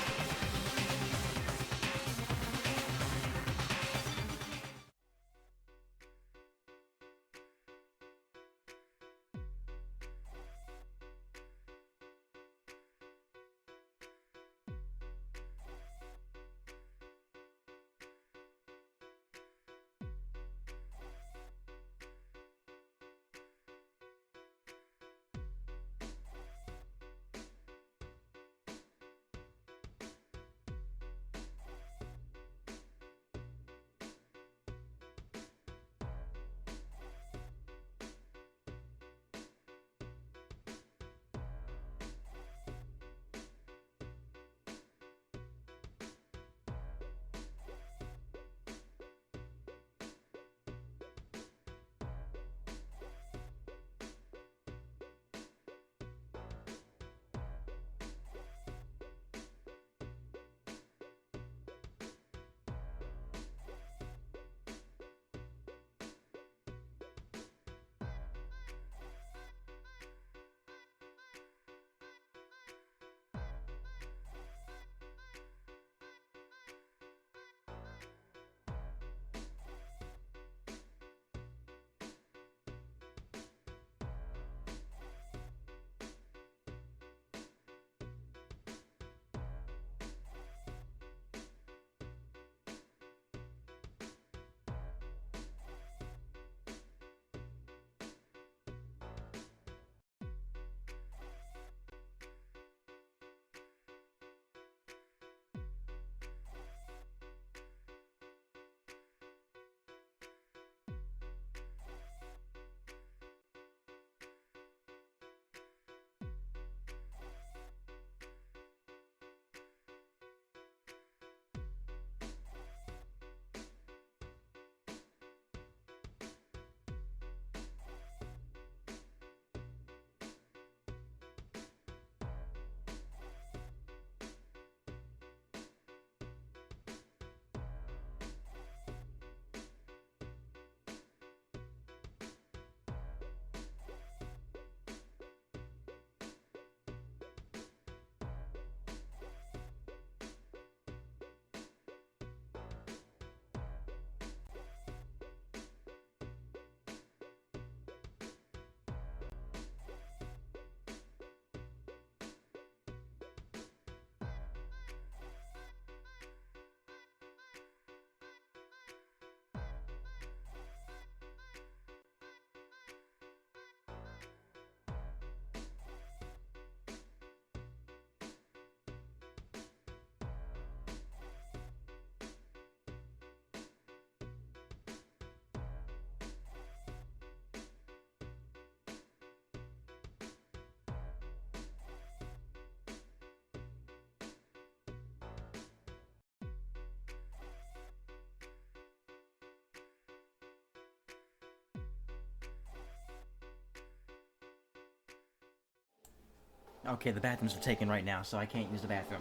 Okay, the bathrooms are taken right now, so I can't use the bathroom.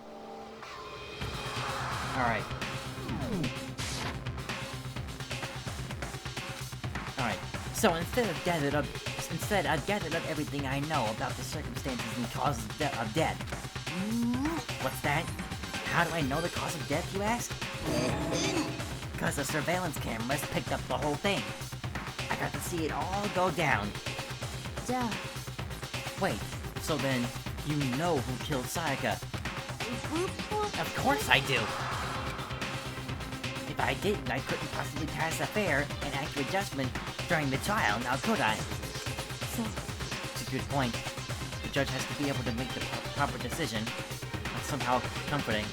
Alright. Alright, so instead I've gathered up everything I know about the circumstances and causes of death. What's that? How do I know the cause of death, you ask? Because the surveillance cameras picked up the whole thing. I got to see it all go down. じゃあ Wait, so then, you know who killed Sayaka? グッ Of course I do! If I didn't, I couldn't possibly pass a fair and accurate judgment during the trial, now could I? そう It's a good point. The judge has to be able to make the proper decision. That's somehow comforting.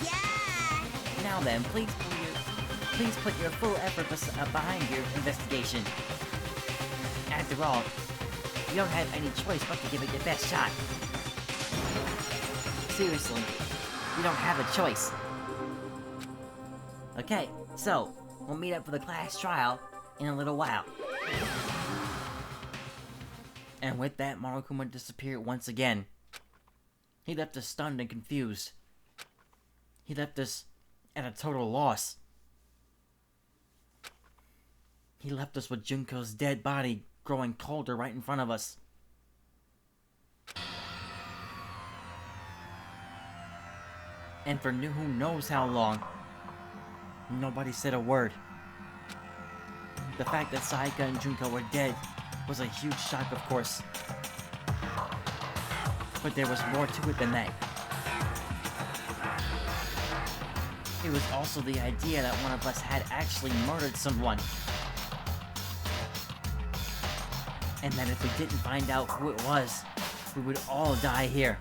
Yeah! Now then, please put your full effort behind your investigation. After all, you don't have any choice but to give it your best shot. Seriously, you don't have a choice. Okay, so, we'll meet up for the class trial in a little while. And with that, Marukuma disappeared once again. He left us stunned and confused. He left us at a total loss. He left us with Junko's dead body growing colder right in front of us. And for who knows how long, nobody said a word. The fact that Sayaka and Junko were dead was a huge shock, of course. But there was more to it than that. It was also the idea that one of us had actually murdered someone. And that if we didn't find out who it was, we would all die here.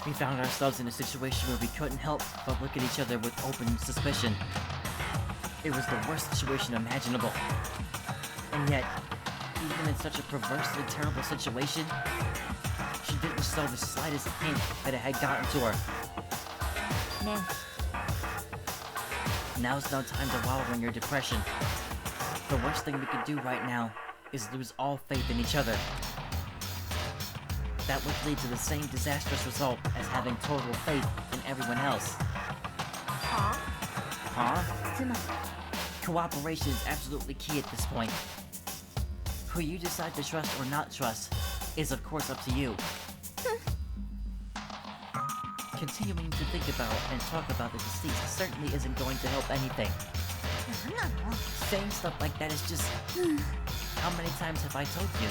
We found ourselves in a situation where we couldn't help but look at each other with open suspicion. It was the worst situation imaginable. And yet, even in such a perversely terrible situation, she didn't show the slightest hint that it had gotten to her. ね Now's no time to wallow in your depression. The worst thing we could do right now is lose all faith in each other. That would lead to the same disastrous result as having total faith in everyone else. は Huh? つまり Cooperation is absolutely key at this point. Who you decide to trust or not trust is of course up to you. Continuing to think about and talk about the deceased certainly isn't going to help anything. 何なの Saying stuff like that is just... How many times have I told you?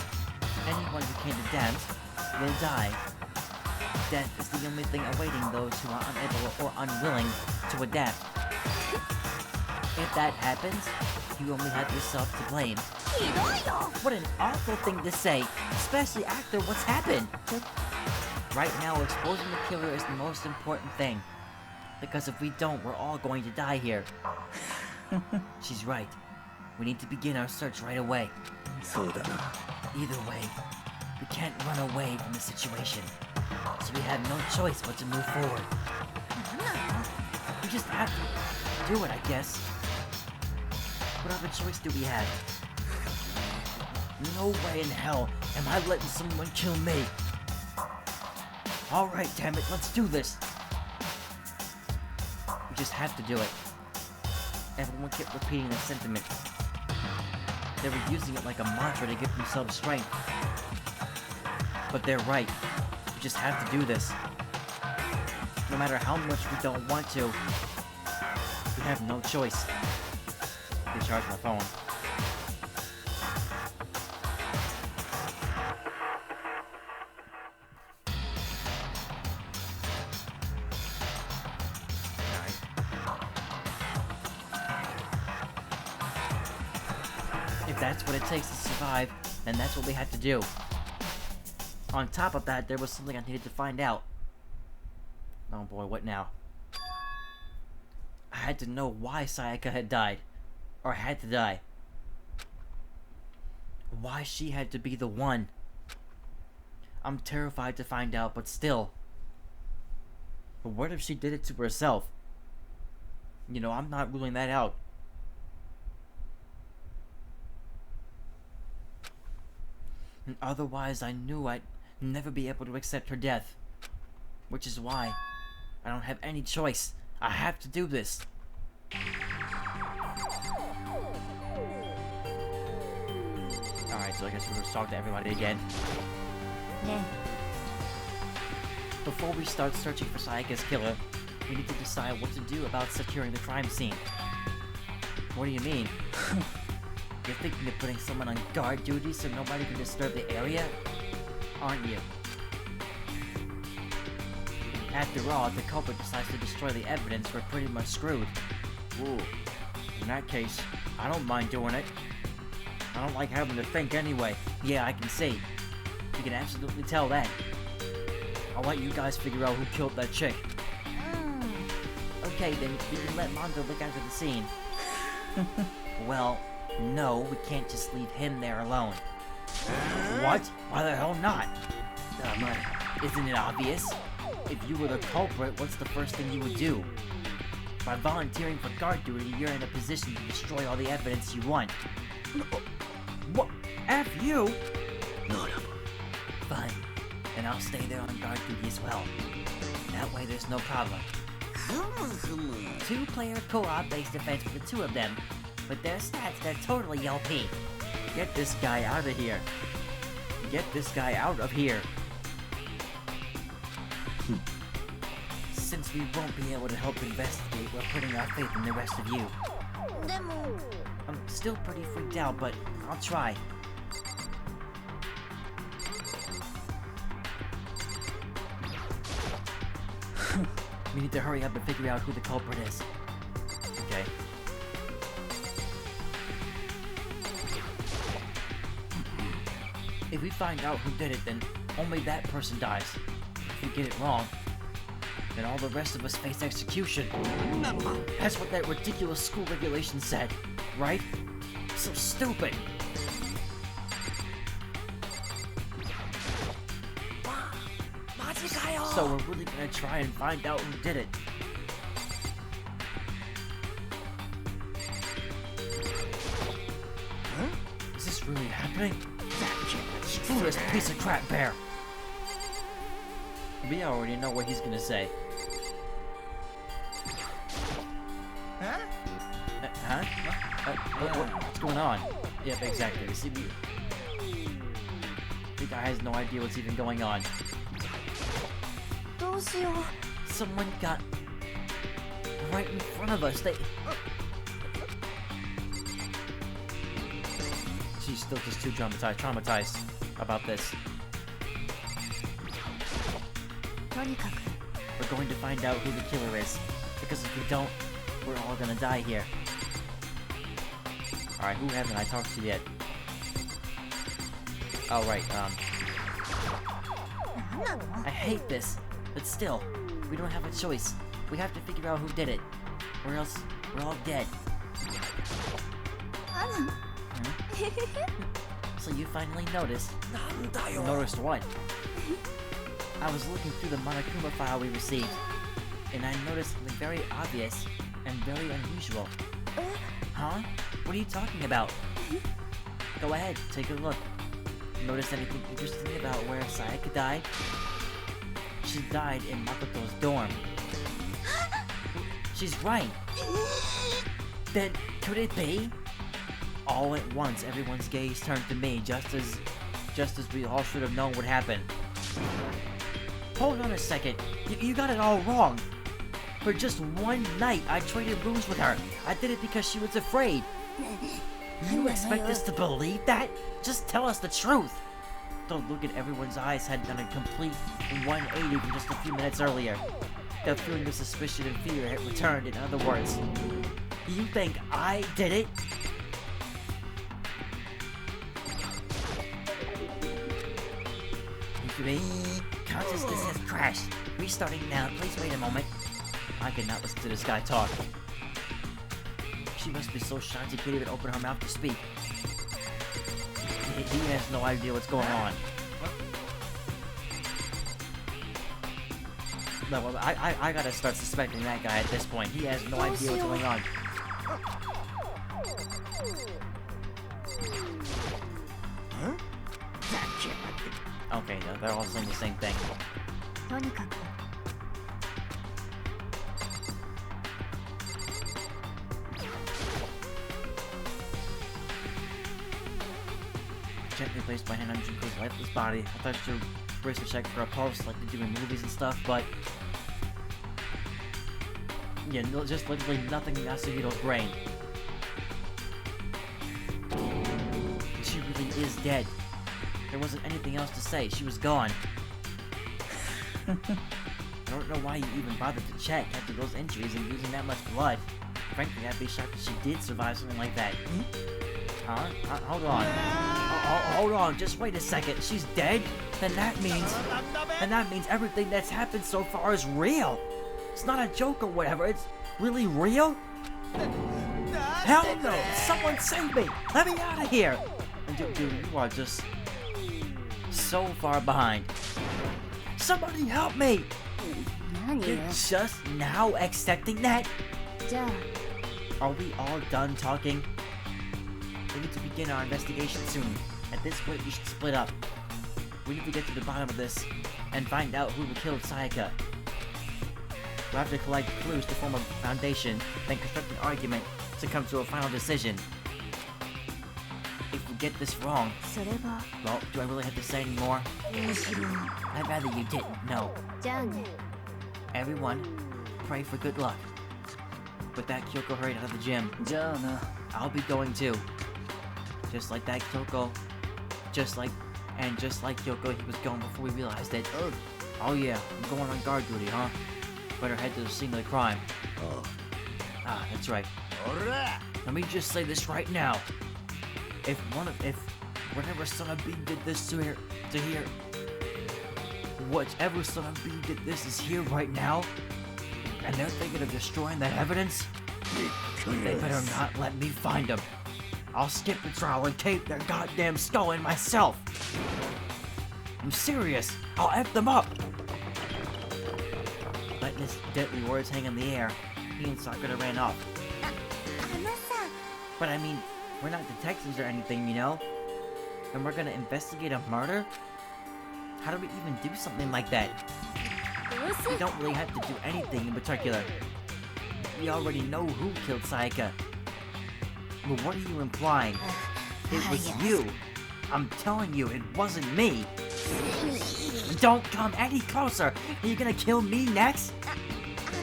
Anyone who can adapt will die. Death is the only thing awaiting those who are unable or unwilling to adapt. If that happens, you only have yourself to blame. ひどいよ What an awful thing to say, especially after what's happened. Right now, exposing the killer is the most important thing. Because if we don't, we're all going to die here. She's right. We need to begin our search right away. そうだな Either way, we can't run away from the situation. So we have no choice but to move forward. 何なの We just have to do it, I guess. What other choice do we have? No way in hell am I letting someone kill me. Alright, damn it, let's do this. We just have to do it. Everyone kept repeating that sentiment. They were using it like a mantra to give themselves strength. But they're right. We just have to do this. No matter how much we don't want to, we have no choice. They charged my phone. Alright. If that's what it takes to survive, then that's what we have to do. On top of that, there was something I needed to find out. Oh boy, what now? I had to know why Sayaka had died. Or had to die. Why she had to be the one. I'm terrified to find out, but still. But what if she did it to herself? You know, I'm not ruling that out. And otherwise, I knew I'd never be able to accept her death. Which is why I don't have any choice. I have to do this. Alright, so I guess we're gonna talk to everybody again. ね Before we start searching for Sayaka's killer, We need to decide what to do about securing the crime scene. What do you mean? You're thinking of putting someone on guard duty so nobody can disturb the area? Aren't you? After all, if the culprit decides to destroy the evidence, we're pretty much screwed. Ooh. In that case, I don't mind doing it. I don't like having to think anyway. Yeah, I can see. You can absolutely tell that. I'll let you guys figure out who killed that chick. Okay, then we can let Mondo look after the scene. Well, no, we can't just leave him there alone. What? Why the hell not? Isn't it obvious? If you were the culprit, what's the first thing you would do? By volunteering for guard duty, you're in a position to destroy all the evidence you want. What? F you? Fine. And I'll stay there on guard duty as well. That way there's no problem. 2-player co-op based defense for the two of them, but their stats, they're totally LP. Get this guy out of here. Get this guy out of here. Since we won't be able to help investigate, we're putting our faith in the rest of you. でも I'm still pretty freaked out, but I'll try. We need to hurry up and figure out who the culprit is. Okay. If we find out who did it, then only that person dies. If we get it wrong, then all the rest of us face execution. That's what that ridiculous school regulation said, right? So stupid. So we're really gonna try and find out who did it. Huh? Is this really happening? Screw this piece of crap bear. We already know what he's gonna say. Huh? What's going on? Yep, exactly. See, the guy has no idea what's even going on. どうしよう Someone got right in front of us. She's still just too traumatized about this. とにかく We're going to find out who the killer is, because if we don't, we're all gonna die here. Alright, who haven't I talked to yet? Oh, right, 何なの I hate this, but still, we don't have a choice. We have to figure out who did it, or else we're all dead. So you finally noticed. Noticed what? I was looking through the Monokuma file we received, and I noticed something very obvious and very unusual. Huh? What are you talking about? Go ahead, take a look. Notice anything interesting about where Sayaka died? She died in Makoto's dorm. She's right. Then, could it be? All at once, everyone's gaze turned to me, just as we all should have known would happen. Hold on a second. You got it all wrong. For just one night, I traded rooms with her. I did it because she was afraid. You expect us to believe that? Just tell us the truth. The look at everyone's eyes had done a complete 180 from just a few minutes earlier. The feeling of suspicion and fear had returned, in other words. You think I did it? Consciousness has crashed. Restarting now. Please wait a moment. I could not listen to this guy talk. She must be so shocked she can't even open her mouth to speak. He has no idea what's going on. No, well, I gotta start suspecting that guy at this point. He has no idea what's going on. Okay, no, they're all saying the same thing. とにかく Gently placed my hand on Junko's lifeless body. I touched her wrist to check for a pulse like they do in movies and stuff, but Yeah, just literally nothing Yasuhito's brain. She really is dead. There wasn't anything else to say. She was gone. I don't know why you even bothered to check after those injuries and losing that much blood. Frankly, I'd be shocked if she did survive something like that. Huh? Hold on. Hold on, just wait a second. She's dead? Then that means everything that's happened so far is real. It's not a joke or whatever. It's really real? Hell no! Someone save me! Let me out of here! Dude, you are just so far behind. Somebody help me! 何よ You're just now accepting that? じゃ Are we all done talking? We need to begin our investigation soon. At this point, we should split up. We need to get to the bottom of this and find out who killed Sayaka. We'll have to collect clues to form a foundation, then construct an argument to come to a final decision. If we get this wrong, あそれは well, do I really have to say any more? 面白い I'd rather you didn't. No. じゃあね Everyone, pray for good luck. With that, Kyoko hurried out of the gym. じゃあな I'll be going too. Just like that, Kyoko. Just like Kyoko, he was going before we realized it. Oh yeah, I'm going on guard duty, huh? Better head to the scene of the crime. Ah, that's right. Let me just say this right now. If whatever son of B did this to here, whichever son of B did this is here right now, and they're thinking of destroying that evidence, they better not let me find them. I'll skip the trial and tape their goddamn skull in myself. I'm serious. I'll F them up. Letting his deadly words hang in the air, he and Sakura ran off. あのさ But I mean, we're not detectives or anything, you know? And we're gonna investigate a murder? How do we even do something like that? どう We せ don't really have to do anything in particular. We already know who killed Sayaka. But what are you implying? It was you. I'm telling you, it wasn't me. Don't come any closer. Are you gonna kill me next? あ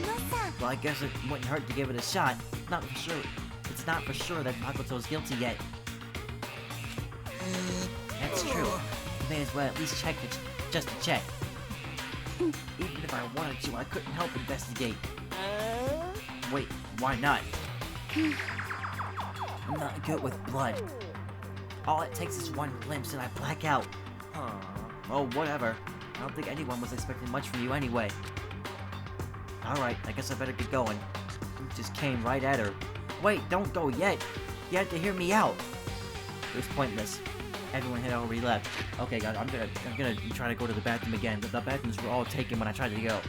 のさ Well, I guess it wouldn't hurt to give it a shot. It's not for sure that Makoto's guilty yet. That's true. You may as well at least check it, just to check. Even if I wanted to, I couldn't help investigate. Wait, why not? I'm not good with blood. All it takes is one glimpse and I black out. Oh, whatever. I don't think anyone was expecting much from you anyway. Alright, I guess I better get going. You just came right at her. Wait, don't go yet. You have to hear me out. It was pointless. Everyone had already left. Okay, guys, I'm gonna try to go to the bathroom again. The bathrooms were all taken when I tried to go.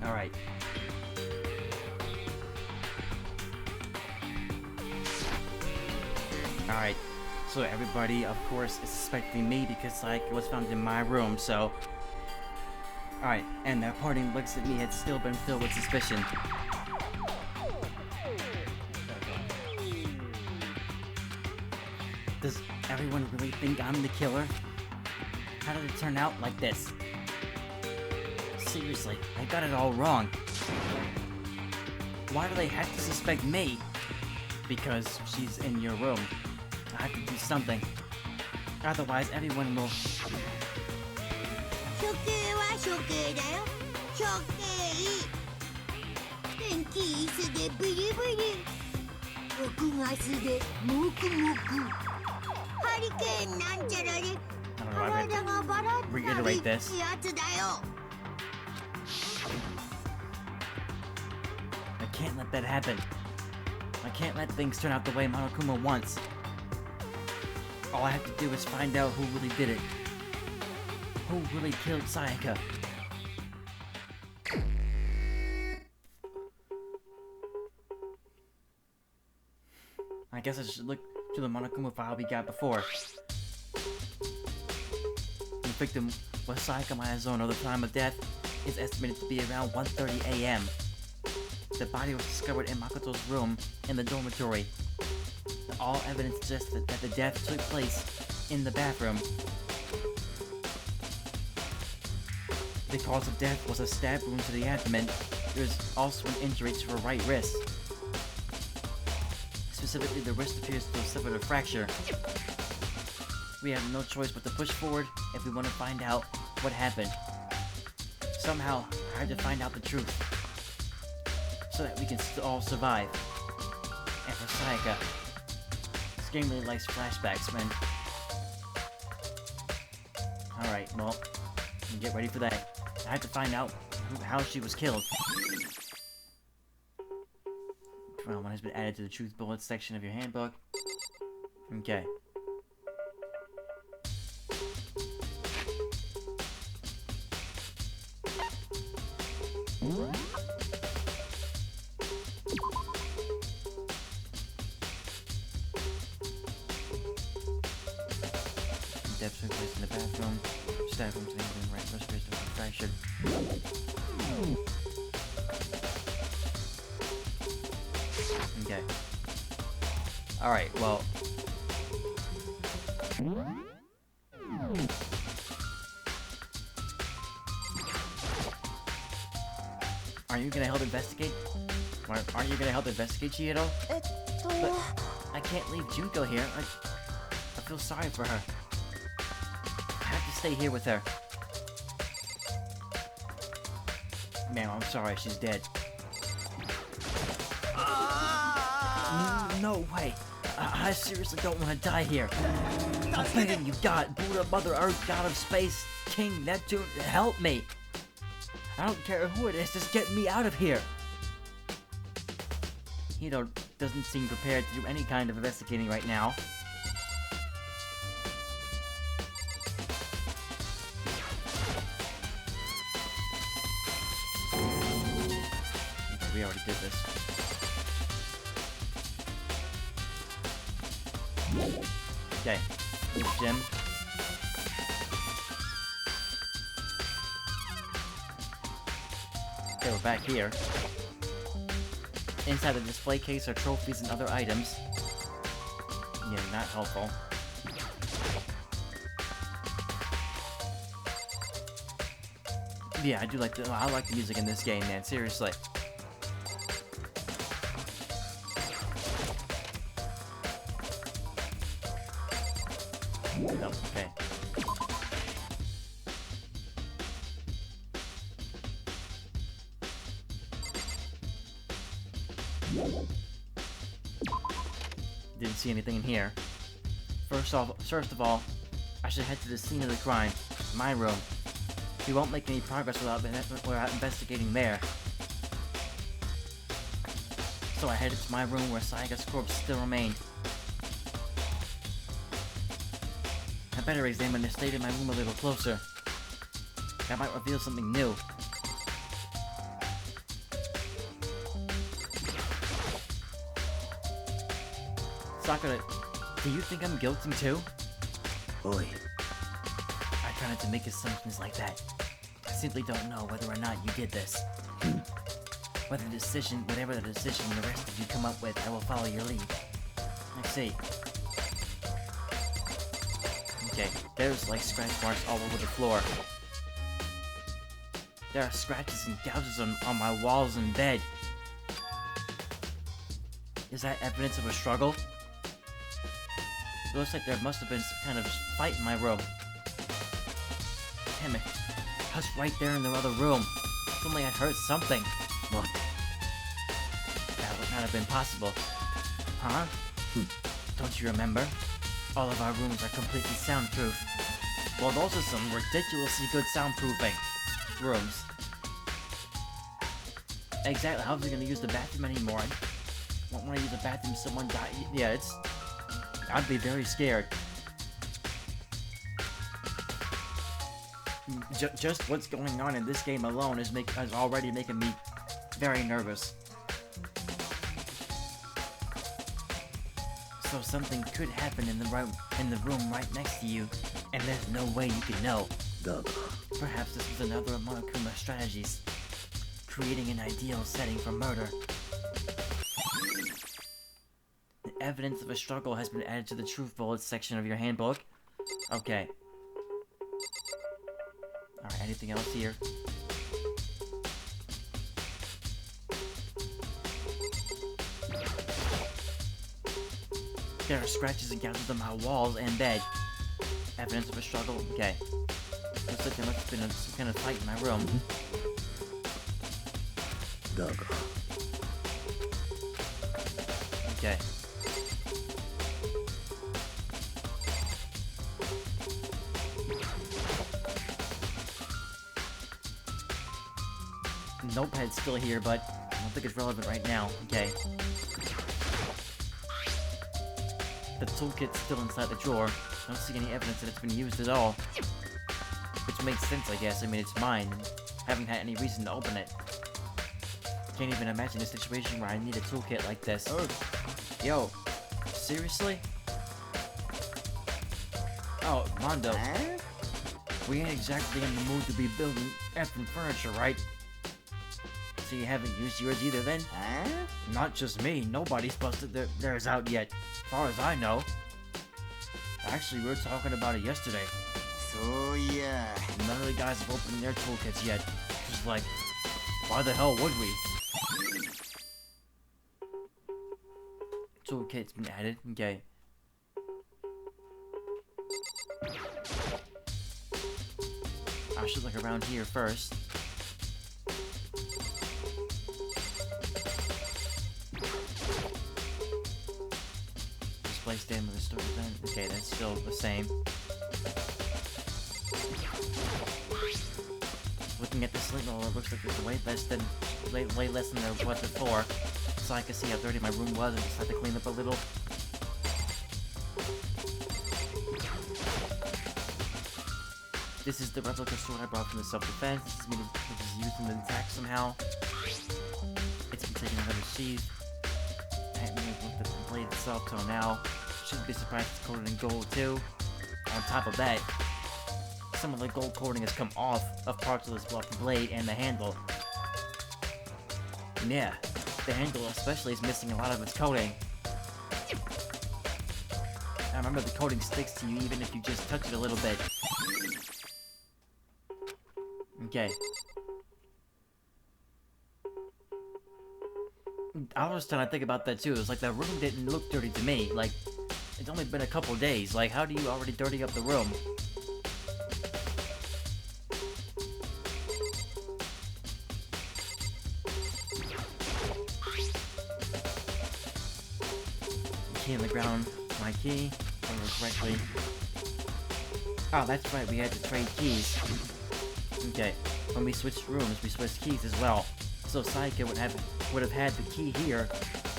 Alright. Alright. So everybody, of course, is suspecting me because Sayaka was found in my room, so... Alright, and their parting looks at me had still been filled with suspicion. Does everyone really think I'm the killer? How did it turn out like this? Seriously, I got it all wrong. Why do they have to suspect me? Because she's in your room. I have to do something. Otherwise, everyone will... 処刑は処刑だよ。処刑。天気椅子でビリビリ。屋外巣でモクモク。ハリケーンなんちゃらで I don't know, 体がバラッとなる reiterate this. やつだよ。I can't let that happen. I can't let things turn out the way Monokuma wants. All I have to do is find out who really did it. Who really killed Sayaka? I guess I should look to the Monokuma file we got before. The victim was Sayaka Miyazono. The time of death is estimated to be around 1:30 a.m. The body was discovered in Makoto's room in the dormitory. All evidence suggests that the death took place in the bathroom. The cause of death was a stab wound to the abdomen. There was also an injury to her right wrist. Specifically, the wrist appears to have suffered a fracture. We have no choice but to push forward if we want to find out what happened. Somehow, I had to find out the truth, so that we can all survive. And for Sayaka, this game really likes flashbacks, man. Alright, well, get ready for that. I have to find out how she was killed. Well, one has been added to the truth bullets section of your handbook. Okay. Death took place in the bathroom. Stab wound to the abdomen, right wrist appears to have been fractured. Okay. Alright, well. Are you gonna help investigate? Aren't you gonna help investigate, Chihiro? But I can't leave Junko here. I feel sorry for her. I have to stay here with her. Ma'am, I'm sorry, she's dead. No way! I seriously don't want to die here. I'm begging you, God, Buddha, Mother Earth, God of Space, King Neptune, help me! I don't care who it is, just get me out of here! Hito doesn't seem prepared to do any kind of investigating right now. We already did this. Okay, this gym. Okay, we're back here. Inside the display case are trophies and other items. Yeah, not helpful. Yeah, I do like the music in this game, man. Seriously. No, okay. Didn't see anything in here. First of all, I should head to the scene of the crime, my room. We won't make any progress without investigating there. So I headed to my room where Sayaka's corpse still remained. I better examine the state of my room a little closer. That might reveal something new. Sakura, do you think I'm guilty too? Oi. I try not to make assumptions like that. I simply don't know whether or not you did this. Whatever the decision the rest of you come up with, I will follow your lead. I see. Okay, there's like scratch marks all over the floor. There are scratches and gouges on my walls and bed. Is that evidence of a struggle? It looks like there must have been some kind of fight in my room. Damn it. I was right there in the other room. If only I'd heard something. Look. That would not have been possible. Huh? Don't you remember? All of our rooms are completely soundproof. Well, those are some ridiculously good soundproofing rooms. Exactly. How was I gonna use the bathroom anymore? I don't want to use the bathroom. Someone died. Yeah, I'd be very scared. Just what's going on in this game alone is already making me very nervous. So something could happen in the room right next to you, and there's no way you can know. Perhaps this was another of Monokuma's strategies, creating an ideal setting for murder. The evidence of a struggle has been added to the truth bullets section of your handbook. Okay. Alright, anything else here? There are scratches and gouges on my walls and bed. Evidence of a struggle? Okay. Looks like there must have been some kind of fight in my room. Okay. Notepad's still here, but I don't think it's relevant right now. Okay. The toolkit's still inside the drawer. I don't see any evidence that it's been used at all. Which makes sense, I guess. I mean, it's mine, and haven't had any reason to open it. Can't even imagine a situation where I need a toolkit like this. Oh. Yo, seriously? Oh, Mondo. Huh? We ain't exactly in the mood to be building effing furniture, right? So you haven't used yours either then? Huh? Not just me, nobody's busted theirs out yet, as far as I know. Actually, we were talking about it yesterday. So yeah. None of the guys have opened their toolkits yet. Just like, why the hell would we? Toolkit's been added, okay. I should look around here first. Display stand with a storage vent. Okay, that's still the same. Looking at this link, it looks like it's way less than there was before. So I can see how dirty my room was and just had to clean up a little. This is the replica sword I brought from the self-defense. This is used in the attack somehow. It's been taken out of the sheath. I haven't even looked at the blade itself till now. Shouldn't be surprised it's coated in gold too. On top of that, some of the gold coating has come off of parts of this block blade and the handle. And yeah, the handle especially is missing a lot of its coating. I remember the coating sticks to you even if you just touch it a little bit. Okay. I was trying to think about that too. It was like the room didn't look dirty to me. Like, it's only been a couple days. Like, how do you already dirty up the room? Key on the ground. My key. If I remember correctly. Oh, that's right. We had to trade keys. Okay. When we switched rooms, we switched keys as well. So Sayaka would have had the key here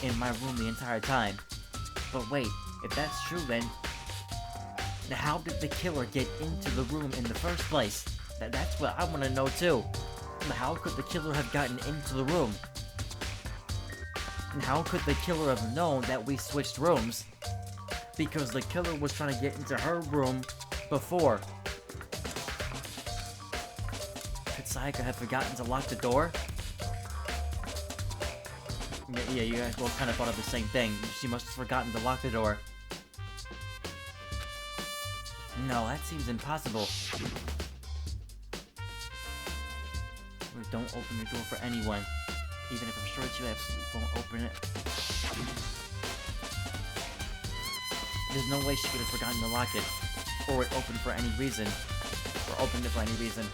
in my room the entire time. But wait, if that's true then how did the killer get into the room in the first place? That's what I want to know too. How could the killer have gotten into the room? And how could the killer have known that we switched rooms? Because the killer was trying to get into her room before. Could Sayaka have forgotten to lock the door? Yeah, you guys both kind of thought of the same thing. She must have forgotten to lock the door. No, that seems impossible. Don't open your door for anyone. Even if I'm sure that you absolutely won't open it. There's no way she could have forgotten to lock it. Or it opened for any reason. Or opened it for any reason.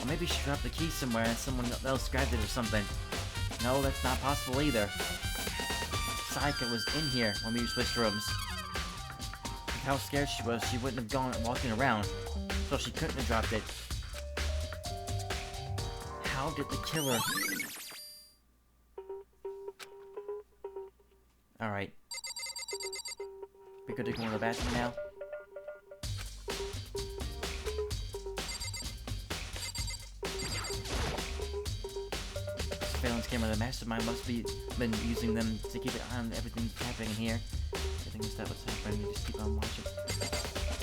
Or maybe she dropped the key somewhere and someone else grabbed it or something. No, that's not possible either. Sayaka was in here when we switched rooms. With how scared she was, she wouldn't have gone walking around. So she couldn't have dropped it. How did the killer... Alright. We good to go in the bathroom now? Surveillance camera, the mastermind must be been using them to keep an eye on everything happening in here. I think that's what's happening, you just keep on watching.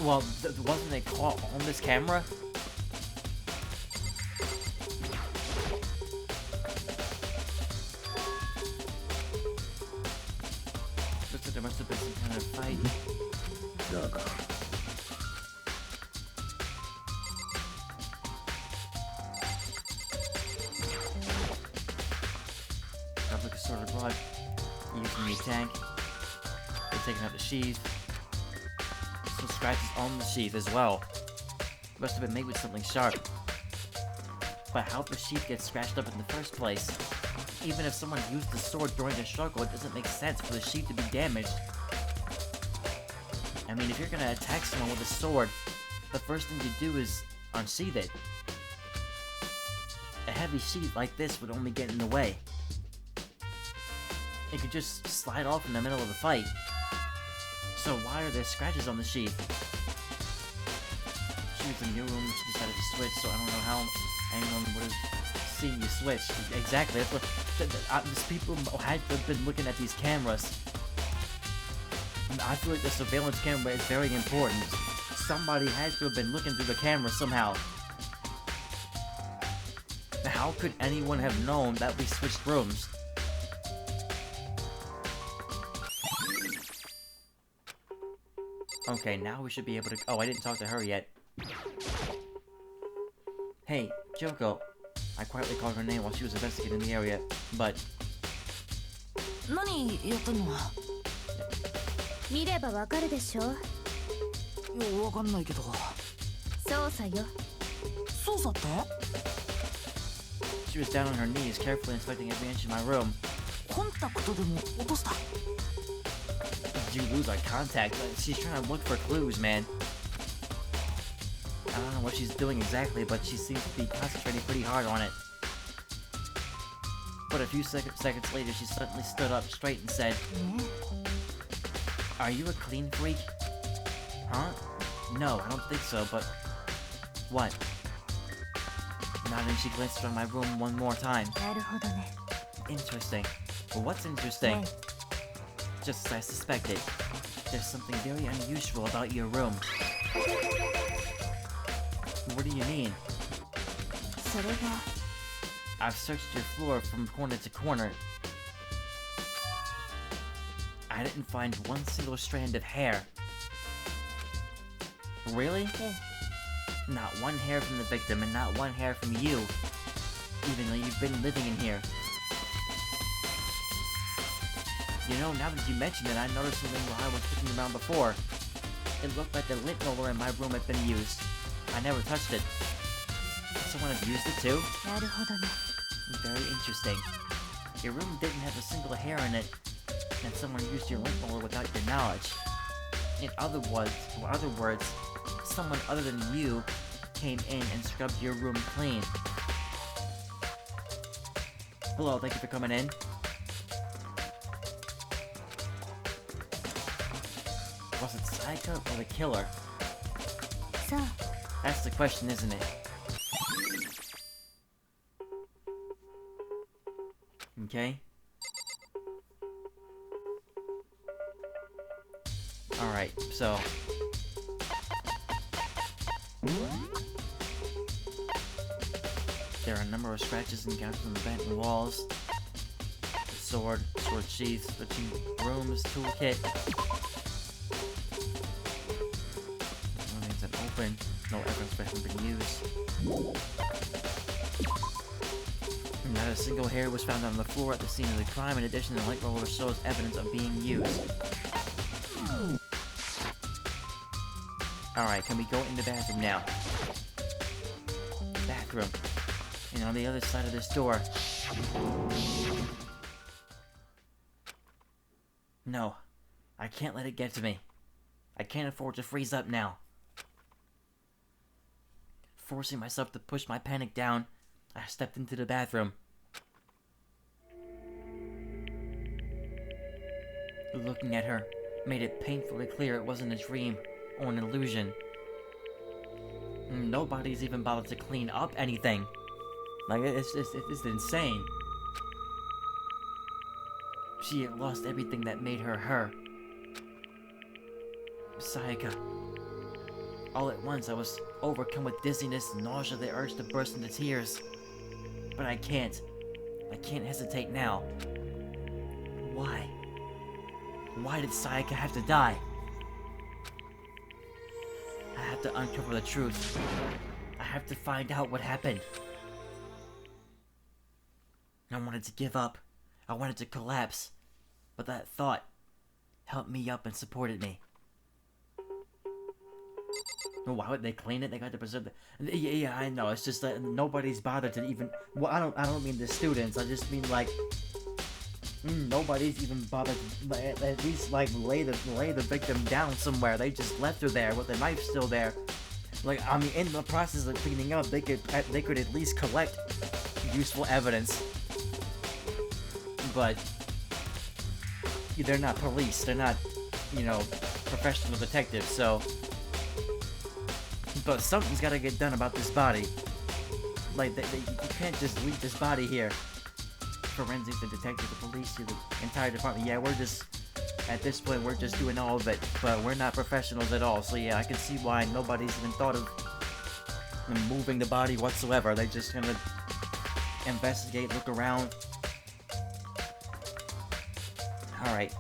Well, wasn't it caught on this camera? There must have been some kind of fight. Got like a sort of rod. Using the tank. They're taking out the sheath. Some scratches on the sheath as well. Must have been made with something sharp. But how did the sheath get scratched up in the first place? Even if someone used the sword during the struggle, it doesn't make sense for the sheath to be damaged. I mean, if you're gonna attack someone with a sword, the first thing you do is unsheath it. A heavy sheath like this would only get in the way. It could just slide off in the middle of the fight. So why are there scratches on the sheath? She was in your room, she decided to switch, so I don't know how anyone would have seen you switch. Exactly, that's what... These people had to have been looking at these cameras. I feel like the surveillance camera is very important. Somebody had to have been looking through the camera somehow. How could anyone have known that we switched rooms? Okay, now we should be able to... Oh, I didn't talk to her yet. Hey, Kyoko. I quietly called her name while she was investigating the area, but... 何やったの？見ればわかるでしょ。いや、わかんないけど。操作よ。操作って？ She was down on her knees, carefully inspecting every inch of my room. コンタクトでも落とした？ Did you lose our contact? She's trying to look for clues, man. I don't know what she's doing exactly, but she seems to be concentrating pretty hard on it. But a few seconds later, she suddenly stood up straight and said, "Are you a clean freak?" Huh? No, I don't think so, but... What? Nodding, she glanced around my room one more time. なるほどね。 Interesting. Well, what's interesting? Right. Just as I suspected. There's something very unusual about your room. What do you mean? それが I've searched your floor from corner to corner. I didn't find one single strand of hair. Really? Yeah. Not one hair from the victim and not one hair from you. Even though you've been living in here. You know, now that you mention it, I noticed something while I was looking around before. It looked like the lint roller in my room had been used. I never touched it. Someone had used it too? なるほどね。 Very interesting. Your room didn't have a single hair in it, and someone used your lint roller without your knowledge. In other words, someone other than you came in and scrubbed your room clean. Hello, thank you for coming in. Was it Sayaka or the killer? そう。 That's the question, isn't it? Okay. Alright, so... There are a number of scratches encountered on the bent walls. Sword sheath, switching rooms, toolkit. Remains unopened. No evidence for having been used. Not a single hair was found on the floor at the scene of the crime. In addition, the light roller shows evidence of being used. Alright, can we go in the bathroom now? Bathroom. And on the other side of this door. No. I can't let it get to me. I can't afford to freeze up now. Forcing myself to push my panic down, I stepped into the bathroom. Looking at her made it painfully clear it wasn't a dream or an illusion. Nobody's even bothered to clean up anything. Like, it's insane. She had lost everything that made her her. Sayaka. All at once, I was overcome with dizziness, nausea, the urge to burst into tears. But I can't. I can't hesitate now. Why? Why did Sayaka have to die? I have to uncover the truth. I have to find out what happened. I wanted to give up. I wanted to collapse. But that thought helped me up and supported me. Why would they clean it? They got to preserve the... Yeah, I know. It's just that nobody's bothered to even... Well, I don't mean the students. I just mean, like... Nobody's even bothered to at least, like, lay the victim down somewhere. They just left her there with the knife still there. Like, I mean, in the process of cleaning up, they could at least collect useful evidence. But... they're not police. They're not, you know, professional detectives, so... But something's gotta get done about this body. Like, you can't just leave this body here. Forensics, the detective, the police, the entire department. Yeah, we're just... At this point, we're just doing all of it. But we're not professionals at all. So yeah, I can see why nobody's even thought of moving the body whatsoever. They're just gonna investigate, look around. Alright.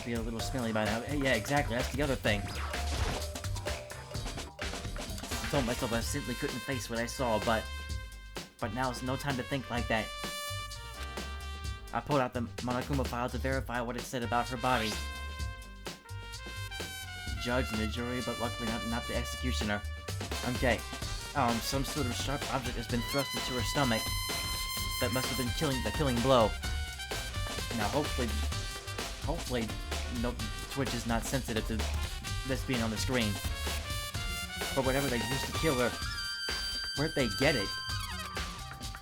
Be a little smelly by now. Yeah, exactly. That's the other thing. I told myself I simply couldn't face what I saw, but now it's no time to think like that. I pulled out the Monokuma file to verify what it said about her body. Judge and the jury, but luckily not the executioner. Okay. Some sort of sharp object has been thrust into her stomach. That must have been the killing blow. Now, hopefully, no, Twitch is not sensitive to this being on the screen. But whatever they used to kill her, where'd they get it?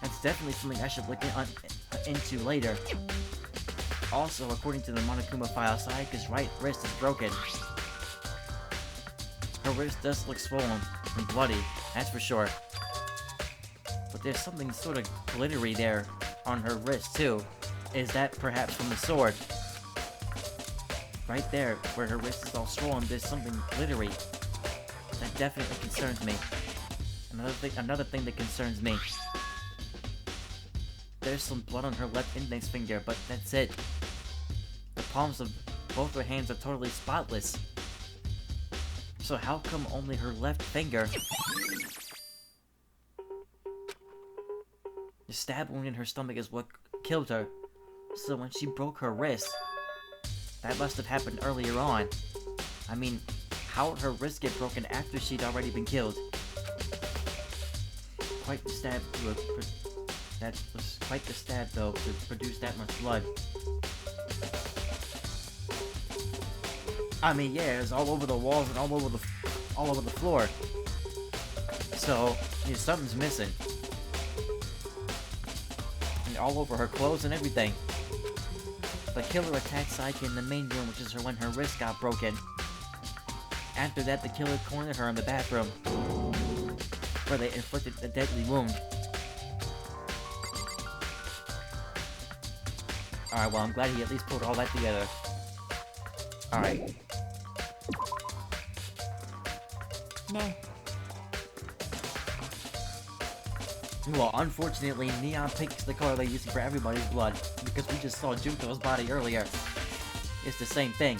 That's definitely something I should look into later. Also, according to the Monokuma file, Sayaka's right wrist is broken. Her wrist does look swollen and bloody, that's for sure. But there's something sort of glittery there on her wrist, too. Is that perhaps from the sword? Right there, where her wrist is all swollen, there's something glittery. That definitely concerns me. Another thing that concerns me. There's some blood on her left index finger, but that's it. The palms of both her hands are totally spotless. So how come only her left finger? The stab wound in her stomach is what killed her. So when she broke her wrist, that must have happened earlier on. I mean, how would her wrist get broken after she'd already been killed? Quite the stab that was quite the stab, though, to produce that much blood. I mean, yeah, it's all over the walls and all over the floor. So, yeah, something's missing. And all over her clothes and everything. The killer attacked Sayaka in the main room, which is when her wrist got broken. After that, the killer cornered her in the bathroom, where they inflicted a deadly wound. Alright, well, I'm glad he at least pulled all that together. Alright. ね Well, unfortunately, neon pink is the color they're using for everybody's blood, because we just saw Junko's body earlier. It's the same thing.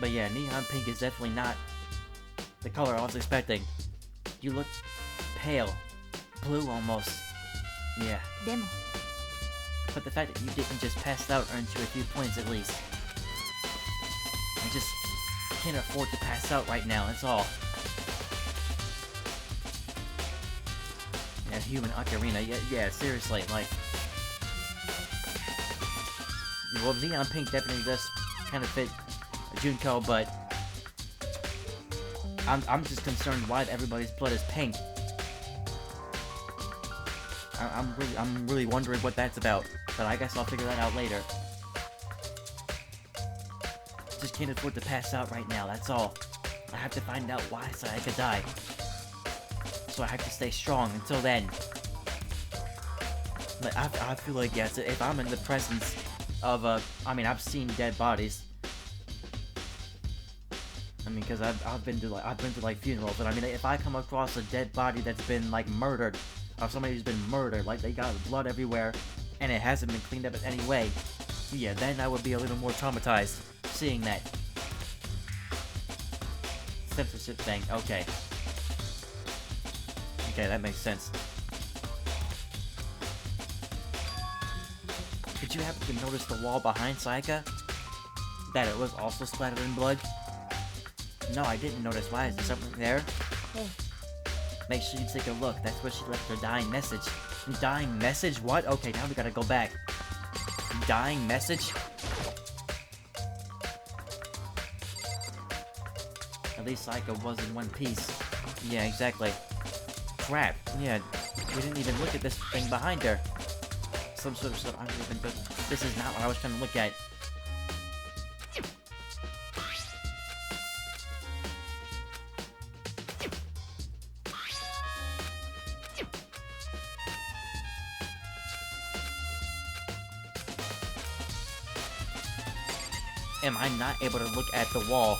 But yeah, neon pink is definitely not the color I was expecting. You look pale. Blue almost. Yeah. でも But the fact that you didn't just pass out earns you a few points at least. I just can't afford to pass out right now, that's all. Yeah, human ocarina, yeah, seriously, like... Well, neon pink definitely does kind of fit Junko, but... I'm just concerned why everybody's blood is pink. I'm really wondering what that's about, but I guess I'll figure that out later. Just can't afford to pass out right now, that's all. I have to find out why Sayaka died. So I have to stay strong until then. Like, I feel like, yes, if I'm in the presence of, I mean, I've seen dead bodies. I mean, because I've been to like funerals, but I mean, if I come across a dead body that's been, like, murdered, or somebody who's been murdered, like, they got blood everywhere, and it hasn't been cleaned up in any way, yeah, then I would be a little more traumatized, seeing that. Censorship thing, okay. Okay, that makes sense. Did you happen to notice the wall behind Sayaka? That it was also splattered in blood? No, I didn't notice. Why? Is there something there? Hey. Make sure you take a look. That's where she left her dying message. Dying message? What? Okay, now we gotta go back. Dying message? At least Sayaka was in one piece. Yeah, exactly. Crap. Yeah, we didn't even look at this thing behind her. Some sort of stuff. I don't even. But this is not what I was trying to look at. Am I not able to look at the wall?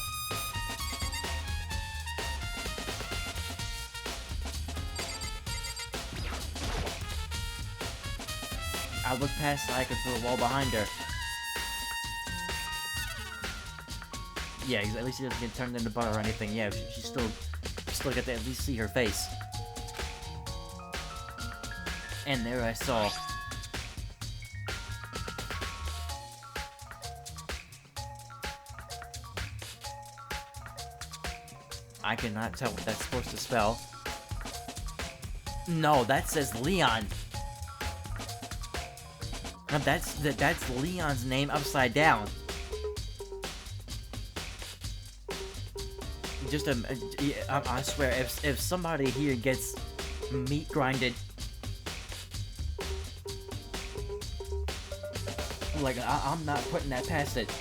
I looked past Sayaka to the wall behind her. Yeah, at least she doesn't get turned into butter or anything. Yeah, she still get to at least see her face. And there I saw. I cannot tell what that's supposed to spell. No, that says Leon. Now that's Leon's name upside down. Just I swear, if somebody here gets meat grinded, like I'm not putting that past it.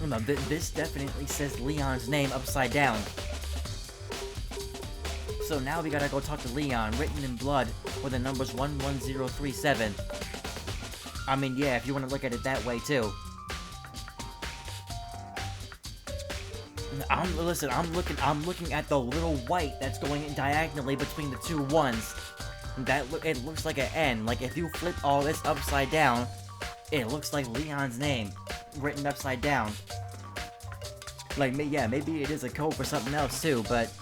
No, this definitely says Leon's name upside down. So now we gotta go talk to Leon, written in blood, with the numbers 11037. I mean, yeah, if you want to look at it that way too. Listen, I'm looking at the little white that's going diagonally between the two ones. It looks like an N. Like if you flip all this upside down, it looks like Leon's name written upside down. Like, yeah, maybe it is a code for something else too, but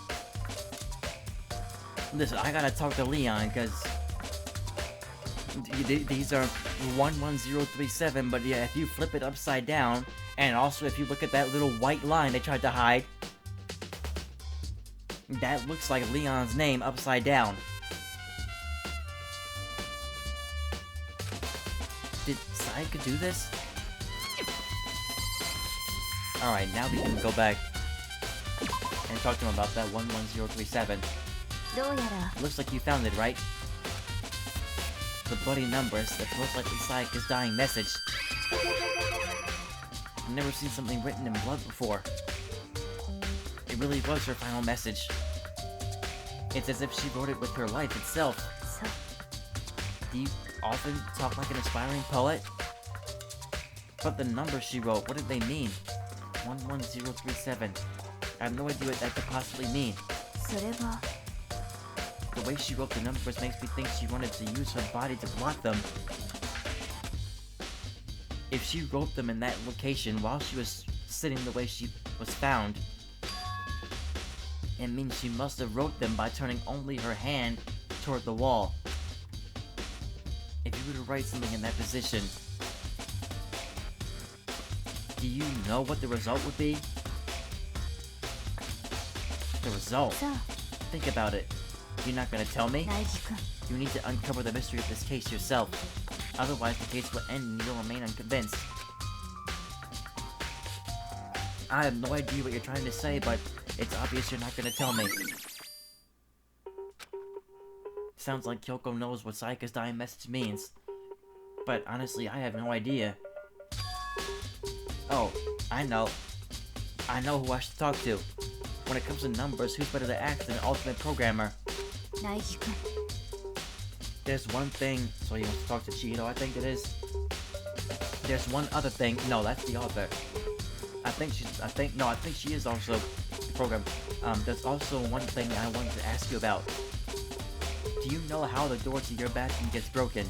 listen, I gotta talk to Leon, because these are 11037, but yeah, if you flip it upside down, and also if you look at that little white line they tried to hide, that looks like Leon's name upside down. Did Sayaka do this? Alright, now we can go back and talk to him about that 11037. どうやら Looks like you found it, right? The bloody numbers, that's most likely Sayaka's dying message. I've never seen something written in blood before. It really was her final message. It's as if she wrote it with her life itself. そう Do you often talk like an aspiring poet? But the numbers she wrote, what did they mean? 11037. I have no idea what that could possibly mean. それは The way she wrote the numbers makes me think she wanted to use her body to block them. If she wrote them in that location while she was sitting the way she was found, it means she must have wrote them by turning only her hand toward the wall. If you were to write something in that position, do you know what the result would be? The result? さあ Think about it. You're not gonna tell me? 大樹君 You need to uncover the mystery of this case yourself. Otherwise, the case will end and you'll remain unconvinced. I have no idea what you're trying to say, but it's obvious you're not gonna tell me. Sounds like Kyoko knows what Sayaka's dying message means. But honestly, I have no idea. Oh, I know. I know who I should talk to. When it comes to numbers, who's better to ask than an ultimate programmer? 大樹君 There's one thing. So he wants to talk to Chihiro, I think it is. There's one other thing. No, that's the author. I think she is also the program. There's also one thing I wanted to ask you about. Do you know how the door to your bathroom gets broken?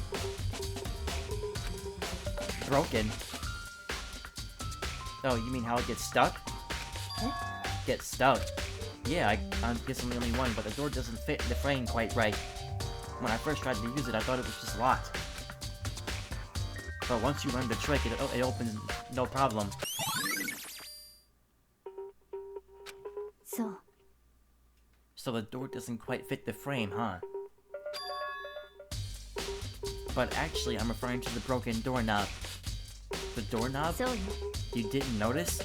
Broken? Oh, you mean how it gets stuck? Eh? Gets stuck? Yeah, I guess I'm the only one, but the door doesn't fit in the frame quite right. When I first tried to use it, I thought it was just locked. But once you learn the trick, it opens no problem. そう So the door doesn't quite fit the frame, huh? But actually, I'm referring to the broken doorknob. The doorknob? そうよ You didn't notice?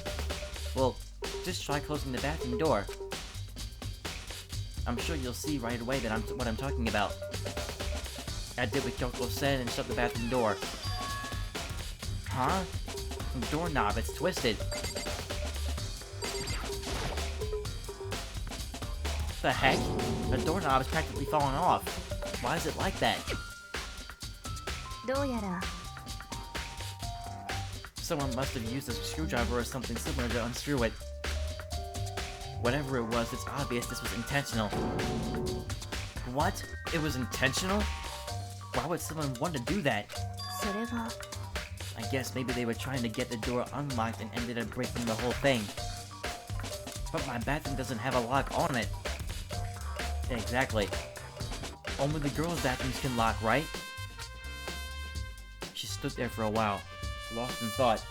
Well, just try closing the bathroom door. I'm sure you'll see right away that what I'm talking about. I did what Kyoko said and shut the bathroom door. Huh? Doorknob, it's twisted. The heck? The doorknob is practically falling off. Why is it like that? どうやら Someone must have used a screwdriver or something similar to unscrew it. Whatever it was, it's obvious this was intentional. What? It was intentional? Why would someone want to do that? それは I guess maybe they were trying to get the door unlocked and ended up breaking the whole thing. But my bathroom doesn't have a lock on it. Exactly. Only the girls' bathrooms can lock, right? She stood there for a while, lost in thought.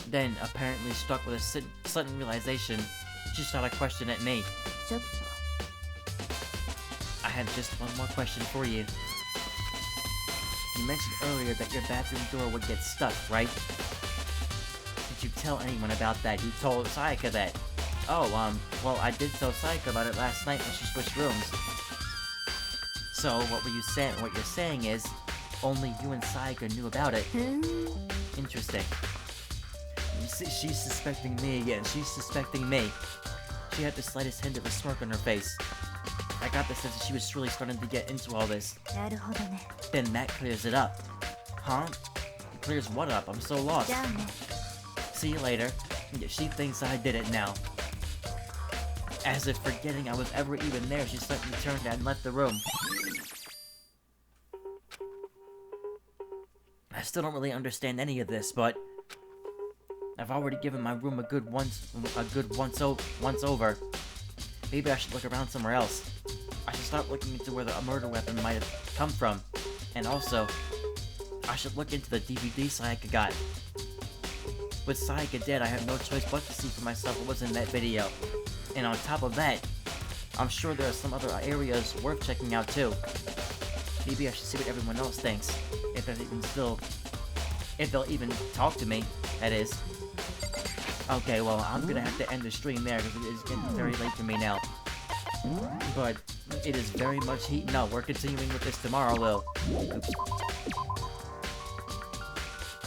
Then, apparently struck with a sudden realization, she shot a question at me. ちょっと I have just one more question for you. You mentioned earlier that your bathroom door would get stuck, right? Did you tell anyone about that? You told Sayaka that. Oh, well, I did tell Sayaka about it last night when she switched rooms. So, what you're saying is, only you and Sayaka knew about it. ふーん Interesting. She's suspecting me again. She's suspecting me. She had the slightest hint of a smirk on her face. I got the sense that she was really starting to get into all this. なるほどね Then that clears it up. Huh? It clears what up? I'm so lost. じゃあね See you later. Yeah, she thinks I did it now. As if forgetting I was ever even there, she suddenly turned and left the room. I still don't really understand any of this, but I've already given my room a good once over. Maybe I should look around somewhere else. I should start looking into where the murder weapon might have come from. And also, I should look into the DVD Sayaka got. With Sayaka dead, I have no choice but to see for myself what was in that video. And on top of that, I'm sure there are some other areas worth checking out too. Maybe I should see what everyone else thinks. If they'll even talk to me, that is. Okay, well, I'm gonna have to end the stream there because it is getting very late for me now. But it is very much heating up. We're continuing with this tomorrow, though. Oops.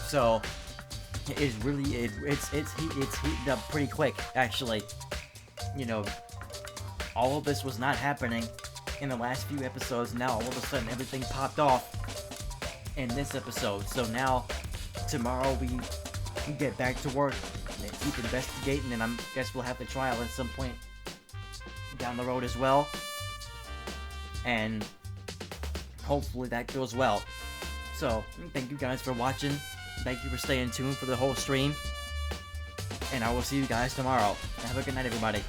So it is really it's heating up pretty quick, actually. You know, all of this was not happening in the last few episodes. Now all of a sudden everything popped off in this episode. So now tomorrow we get back to work and keep investigating, and I guess we'll have the trial at some point down the road as well. And hopefully that goes well. So thank you guys for watching. Thank you for staying tuned for the whole stream. And I will see you guys tomorrow. Have a good night, everybody.